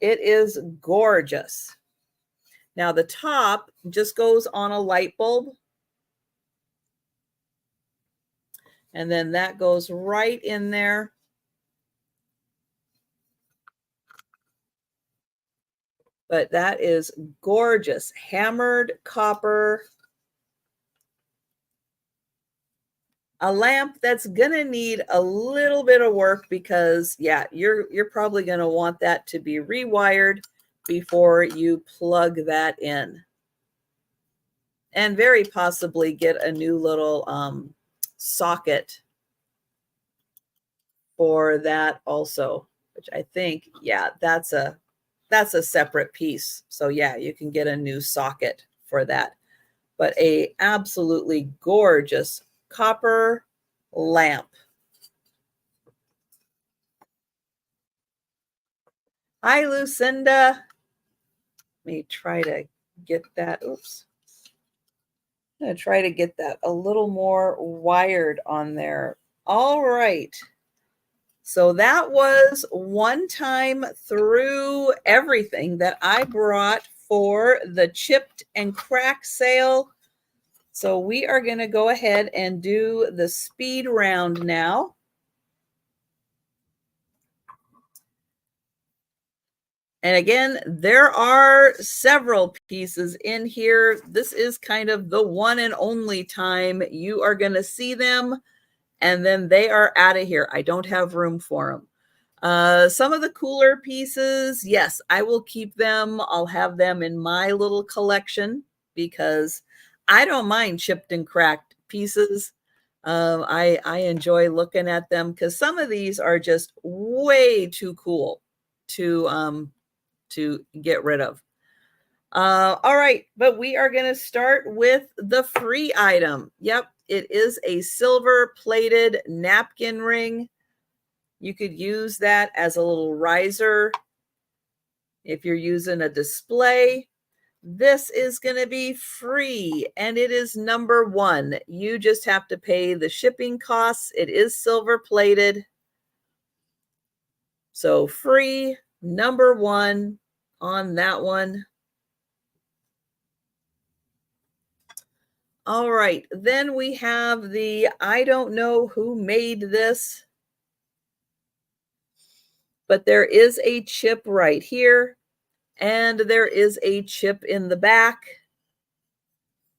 It is gorgeous. Now, the top just goes on a light bulb, and then that goes right in there. But that is gorgeous. Hammered copper. A lamp that's gonna need a little bit of work because yeah, you're probably gonna want that to be rewired before you plug that in. And very possibly get a new little socket for that also, which I think, yeah, that's a separate piece. So yeah, you can get a new socket for that. But a absolutely gorgeous copper lamp. Hi, Lucinda. Let me try to get that. Oops. I'm going to try to get that a little more wired on there. All right. So that was one time through everything that I brought for the chipped and crack sale. So we are going to go ahead and do the speed round now. And again, there are several pieces in here. This is kind of the one and only time you are going to see them, and then they are out of here. I don't have room for them. Some of the cooler pieces, yes, I will keep them. I'll have them in my little collection because I don't mind chipped and cracked pieces. I enjoy looking at them because some of these are just way too cool to get rid of. All right, but we are going to start with the free item. Yep, it is a silver plated napkin ring. You could use that as a little riser if you're using a display. This is going to be free, and it is number one. You just have to pay the shipping costs. It is silver plated. So free, number one on that one. All right, then we have the I don't know who made this, but there is a chip right here, and there is a chip in the back.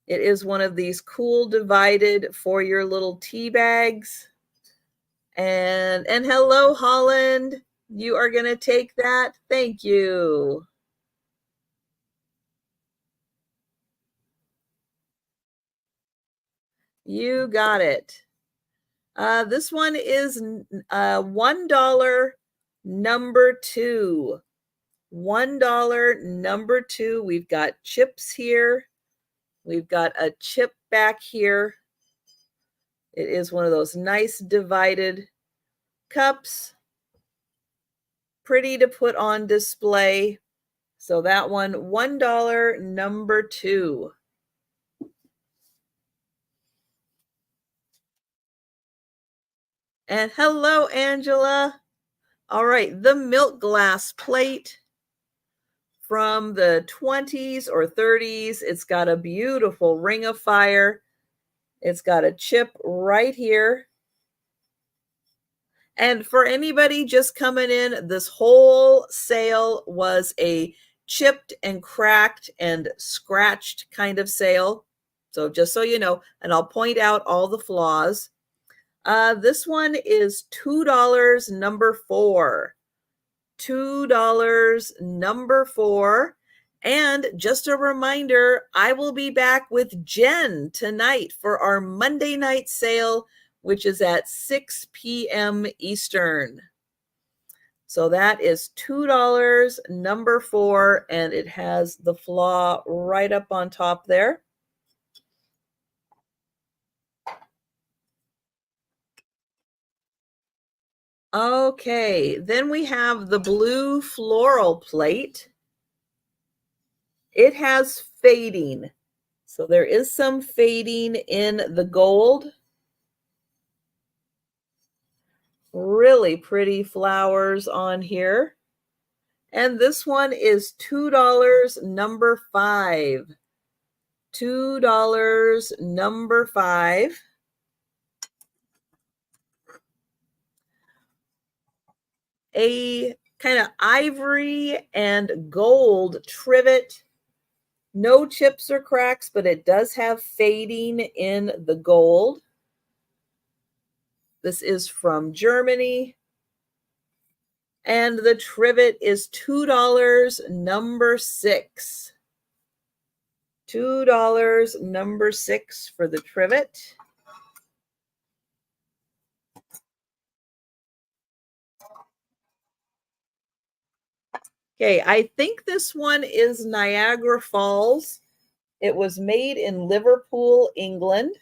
It is one of these cool divided for your little tea bags. And hello, Holland. You are going to take that? Thank you. You got it. This one is $1 number two. $1 number two. We've got chips here. We've got a chip back here. It is one of those nice divided cups. Pretty to put on display. So that one, $1 number two. And hello, Angela. All right, the milk glass plate from the 20s or 30s. It's got a beautiful ring of fire. It's got a chip right here. And for anybody just coming in, this whole sale was a chipped and cracked and scratched kind of sale. So just so you know, and I'll point out all the flaws. This one is $2 number four. $2 number four. And just a reminder, I will be back with Jen tonight for our Monday night sale, which is at 6 p.m. Eastern. So that is $2 number four, and it has the flaw right up on top there. Okay, then we have the blue floral plate. It has fading. So there is some fading in the gold. Really pretty flowers on here. And this one is $2 number five. $2 number five. A kind of ivory and gold trivet. No chips or cracks, but it does have fading in the gold. This is from Germany. And the trivet is $2, number 6. $2, number 6 for the trivet. Okay, I think this one is Niagara Falls. It was made in Liverpool, England,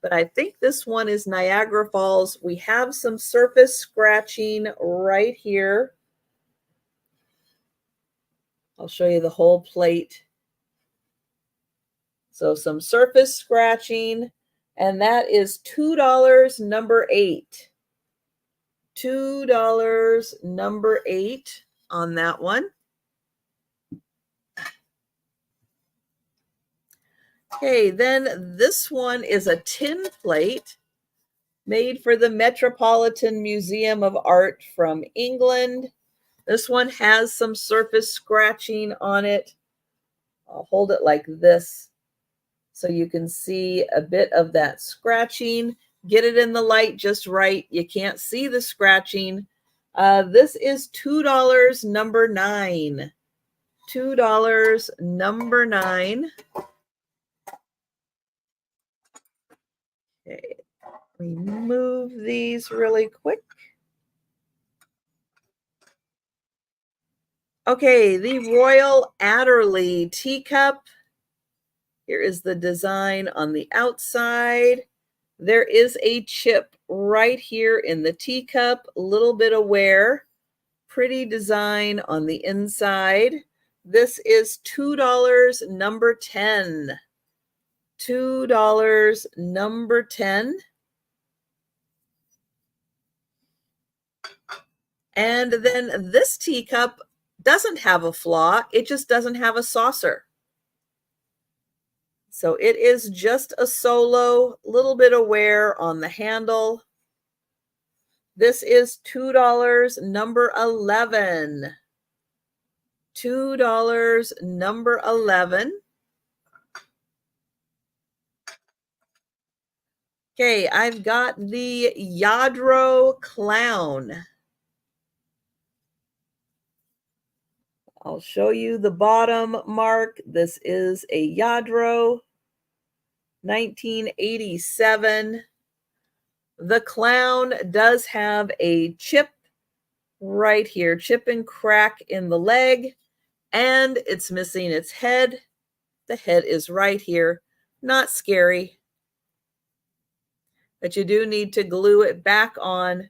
but I think this one is Niagara Falls. We have some surface scratching right here. I'll show you the whole plate. So some surface scratching, and that is $2, number 8. $2, number 8 on that one. Okay, then this one is a tin plate made for the Metropolitan Museum of Art from England. This one has some surface scratching on it. I'll hold it like this so you can see a bit of that scratching. Get it in the light just right. You can't see the scratching. This is $2, number 9. $2, number 9. Okay, let me move these really quick. Okay, the Royal Adderley teacup. Here is the design on the outside. There is a chip right here in the teacup, a little bit of wear. Pretty design on the inside. This is $2, number 10. $2, number 10. And then this teacup doesn't have a flaw. It just doesn't have a saucer. So it is just a solo, little bit of wear on the handle. This is $2, number 11. $2, number 11. Okay, I've got the Lladró clown. I'll show you the bottom mark. This is a Lladró, 1987. The clown does have a chip right here, chip and crack in the leg, and it's missing its head. The head is right here. Not scary, but you do need to glue it back on.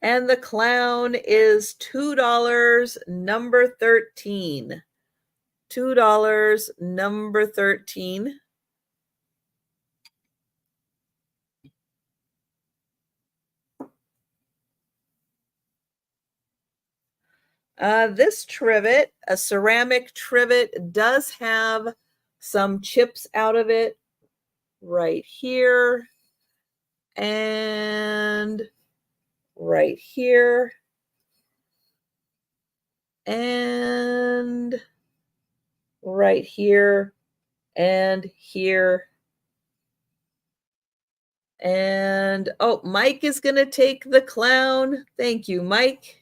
And the clown is $2, number 13. $2, number 13. This trivet, a ceramic trivet, does have some chips out of it right here and right here and right here and here. And oh, Mike is going to take the clown. Thank you, Mike.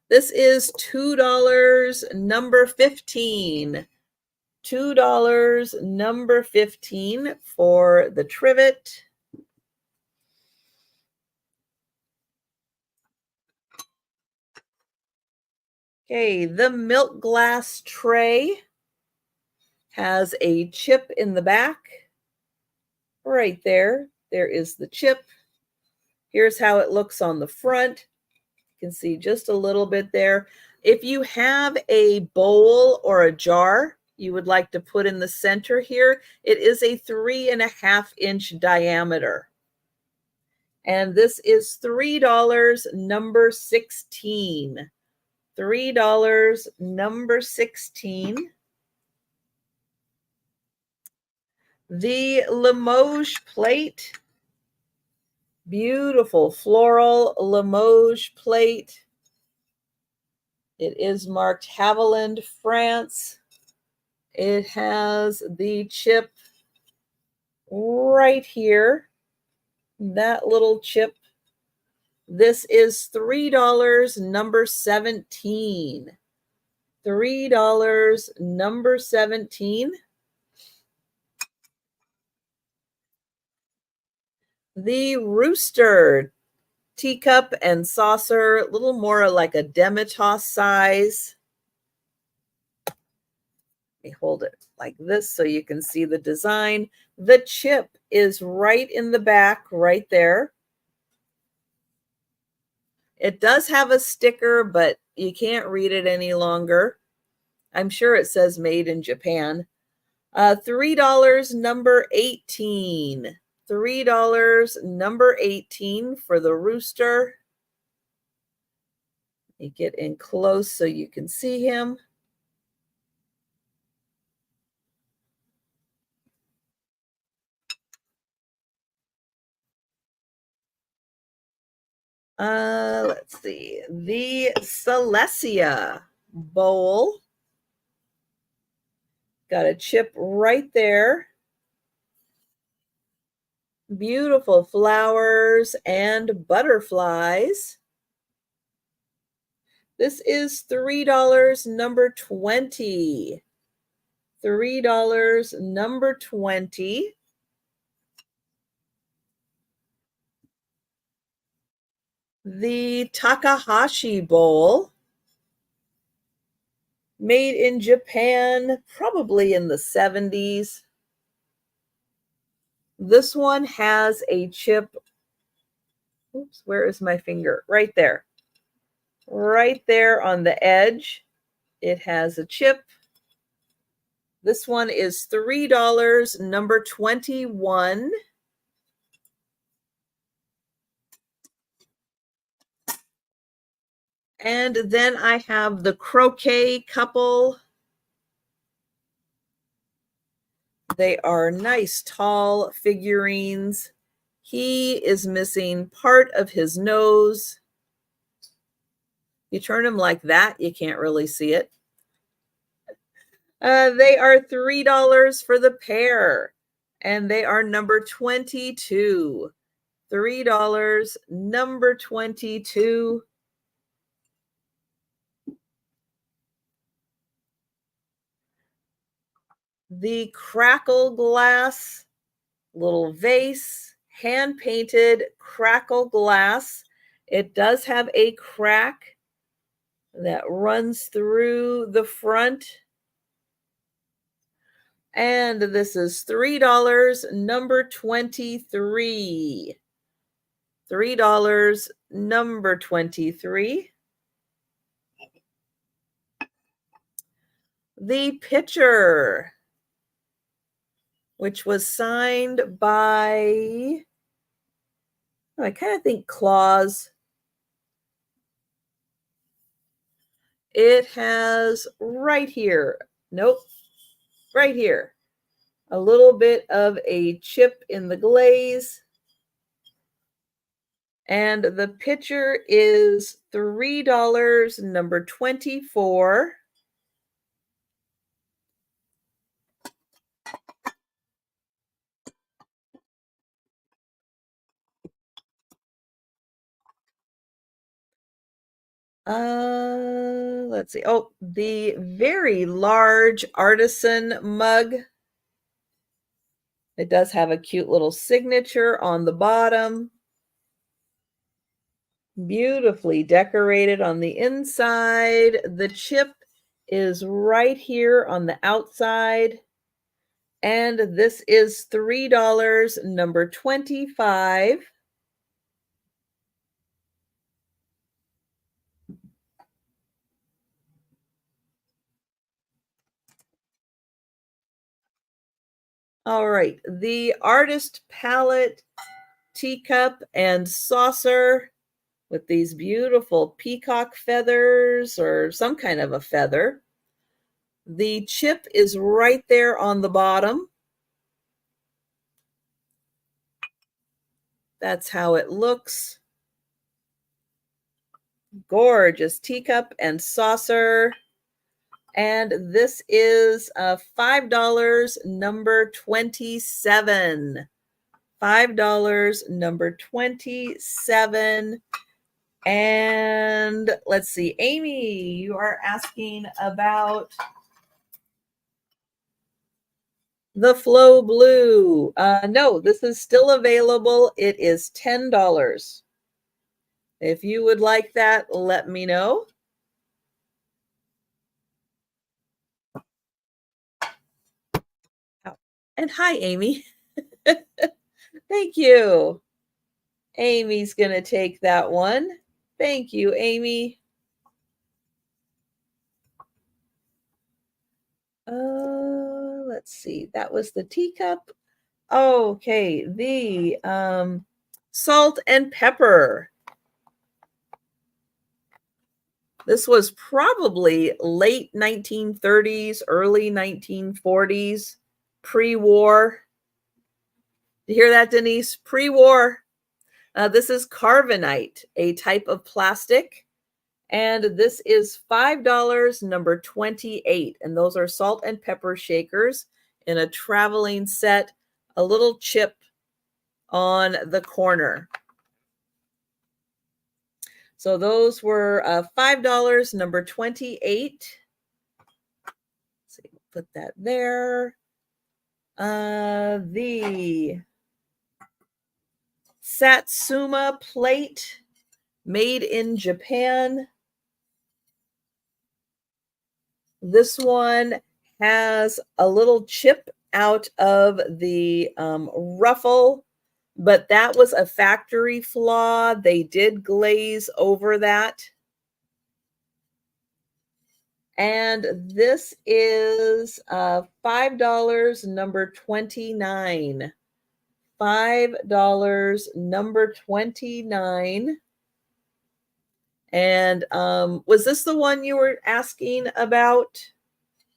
This is $2, number 15. $2, number 15 for the trivet. Okay, the milk glass tray has a chip in the back. Right there. There is the chip. Here's how it looks on the front. You can see just a little bit there. If you have a bowl or a jar you would like to put in the center here, it is a 3.5-inch diameter. And this is $3, number 16. $3, number 16. The Limoges plate. Beautiful floral Limoges plate. It is marked Haviland, France. It has the chip right here. That little chip. This is $3, number 17. $3, number 17. The Rooster teacup and saucer, a little more like a Demitasse size. Let me hold it like this so you can see the design. The chip is right in the back, right there. It does have a sticker, but you can't read it any longer. I'm sure it says made in Japan. $3, number 18. $3, number 18 for the Rooster. You get in close so you can see him. Let's see. The Celestia bowl. Got a chip right there. Beautiful flowers and butterflies. This is $3, number 20. $3, number 20. The Takahashi bowl. Made in Japan, probably in the 70s. This one has a chip. Oops, where is my finger? Right there. Right there on the edge. It has a chip. This one is $3, number 21. And then I have the croquet couple. They are nice, tall figurines. He is missing part of his nose. You turn him like that, you can't really see it. They are $3 for the pair, and they are number 22. $3, number 22. The Crackle glass, little vase, hand-painted Crackle glass. It does have a crack that runs through the front. And this is $3, number 23. $3, number 23. The picture, which was signed by, I kind of think Claus. It has right here, nope, right here, a little bit of a chip in the glaze. And the picture is $3, number 24. Let's see. Oh, the very large artisan mug. It does have a cute little signature on the bottom. Beautifully decorated on the inside. The chip is right here on the outside. And this is $3, number 25. All right, the artist palette teacup and saucer with these beautiful peacock feathers or some kind of a feather. The chip is right there on the bottom. That's how it looks. Gorgeous teacup and saucer. And this is $5, number 27. $5, number 27. And let's see, Amy, you are asking about the Flow Blue. No, this is still available. It is $10. If you would like that, let me know. And hi, Amy. Thank you. Amy's going to take that one. Thank you, Amy. Let's see. That was the teacup. Okay, the salt and pepper. This was probably late 1930s, early 1940s, pre-war. You hear that, Denise? Pre-war. This is carbonite, a type of plastic. And this is $5, number 28. And those are salt and pepper shakers in a traveling set, a little chip on the corner. So those were $5, number 28. Let's see, put that there. The Satsuma plate, made in Japan. This one has a little chip out of the ruffle, but that was a factory flaw. They did glaze over that. And this is $5, number 29. $5, number 29. And was this the one you were asking about?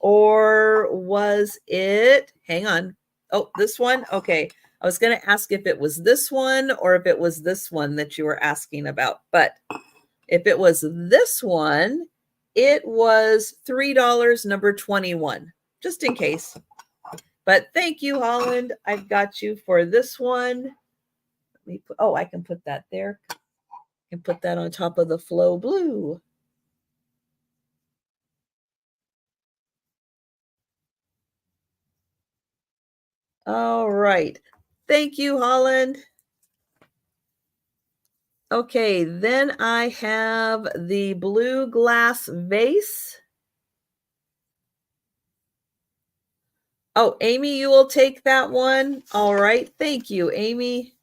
Or was it, hang on. Oh, this one? Okay. I was going to ask if it was this one or if it was this one that you were asking about. But if it was this one, it was $3, number 21, just in case. But thank you, Holland. I've got you for this one. Let me put, oh, I can put that there. I can put that on top of the Flow Blue. All right. Thank you, Holland. Okay, then I have the blue glass vase. Oh, Amy, you will take that one. All right. Thank you, Amy.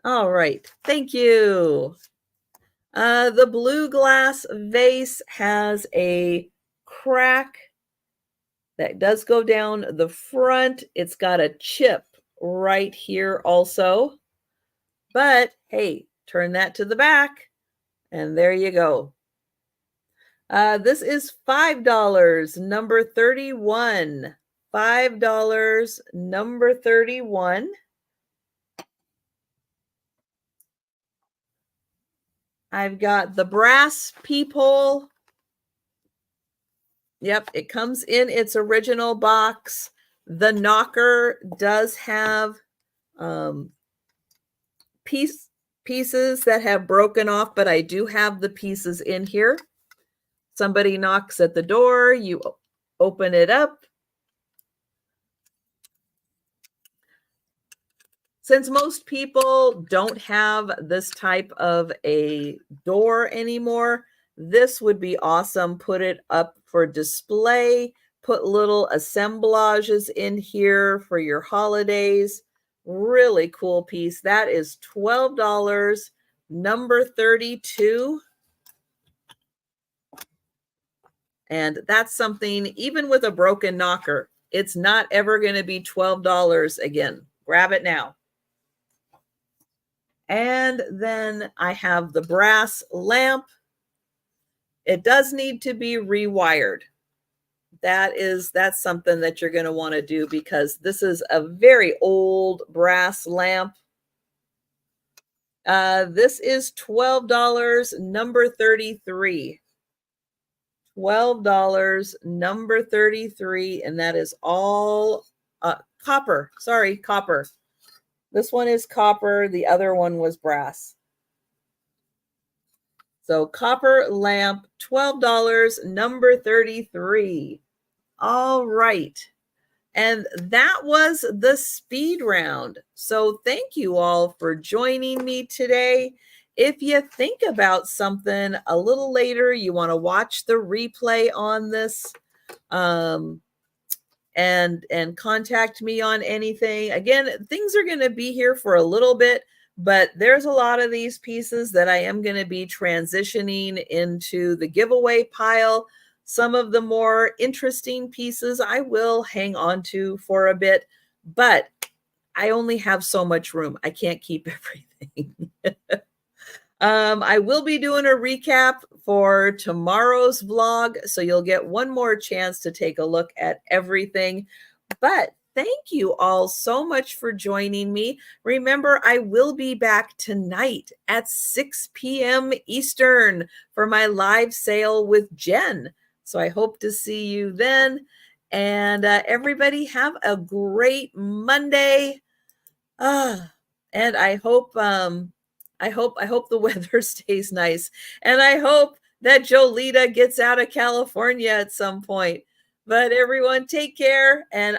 All right. Thank you. The blue glass vase has a crack that does go down the front. It's got a chip right here also. But hey, turn that to the back and there you go. This is $5, number 31. $5, number 31. I've got the brass peephole. Yep, it comes in its original box. The knocker does have pieces that have broken off, but I do have the pieces in here. Somebody knocks at the door, you open it up. Since most people don't have this type of a door anymore, this would be awesome. Put it up for display, put little assemblages in here for your holidays. Really cool piece. That is $12, number 32. And that's something, even with a broken knocker, it's not ever going to be $12 again. Grab it now. And then I have the brass lamp. It does need to be rewired. that's something that you're going to want to do, because this is a very old brass lamp. This is $12, number 33. $12, number 33, and that is all copper. Sorry, copper. This one is copper. The other one was brass. So copper lamp, $12, number 33. All right. And that was the speed round. So thank you all for joining me today. If you think about something a little later, you want to watch the replay on this, and contact me on anything. Again, things are going to be here for a little bit, but there's a lot of these pieces that I am going to be transitioning into the giveaway pile. Some of the more interesting pieces I will hang on to for a bit, but I only have so much room. I can't keep everything. I will be doing a recap for tomorrow's vlog, so you'll get one more chance to take a look at everything. But thank you all so much for joining me. Remember, I will be back tonight at 6 p.m. Eastern for my live sale with Jen. So I hope to see you then. And everybody have a great Monday. And I hope the weather stays nice. And I hope that Jolita gets out of California at some point. But everyone, take care, and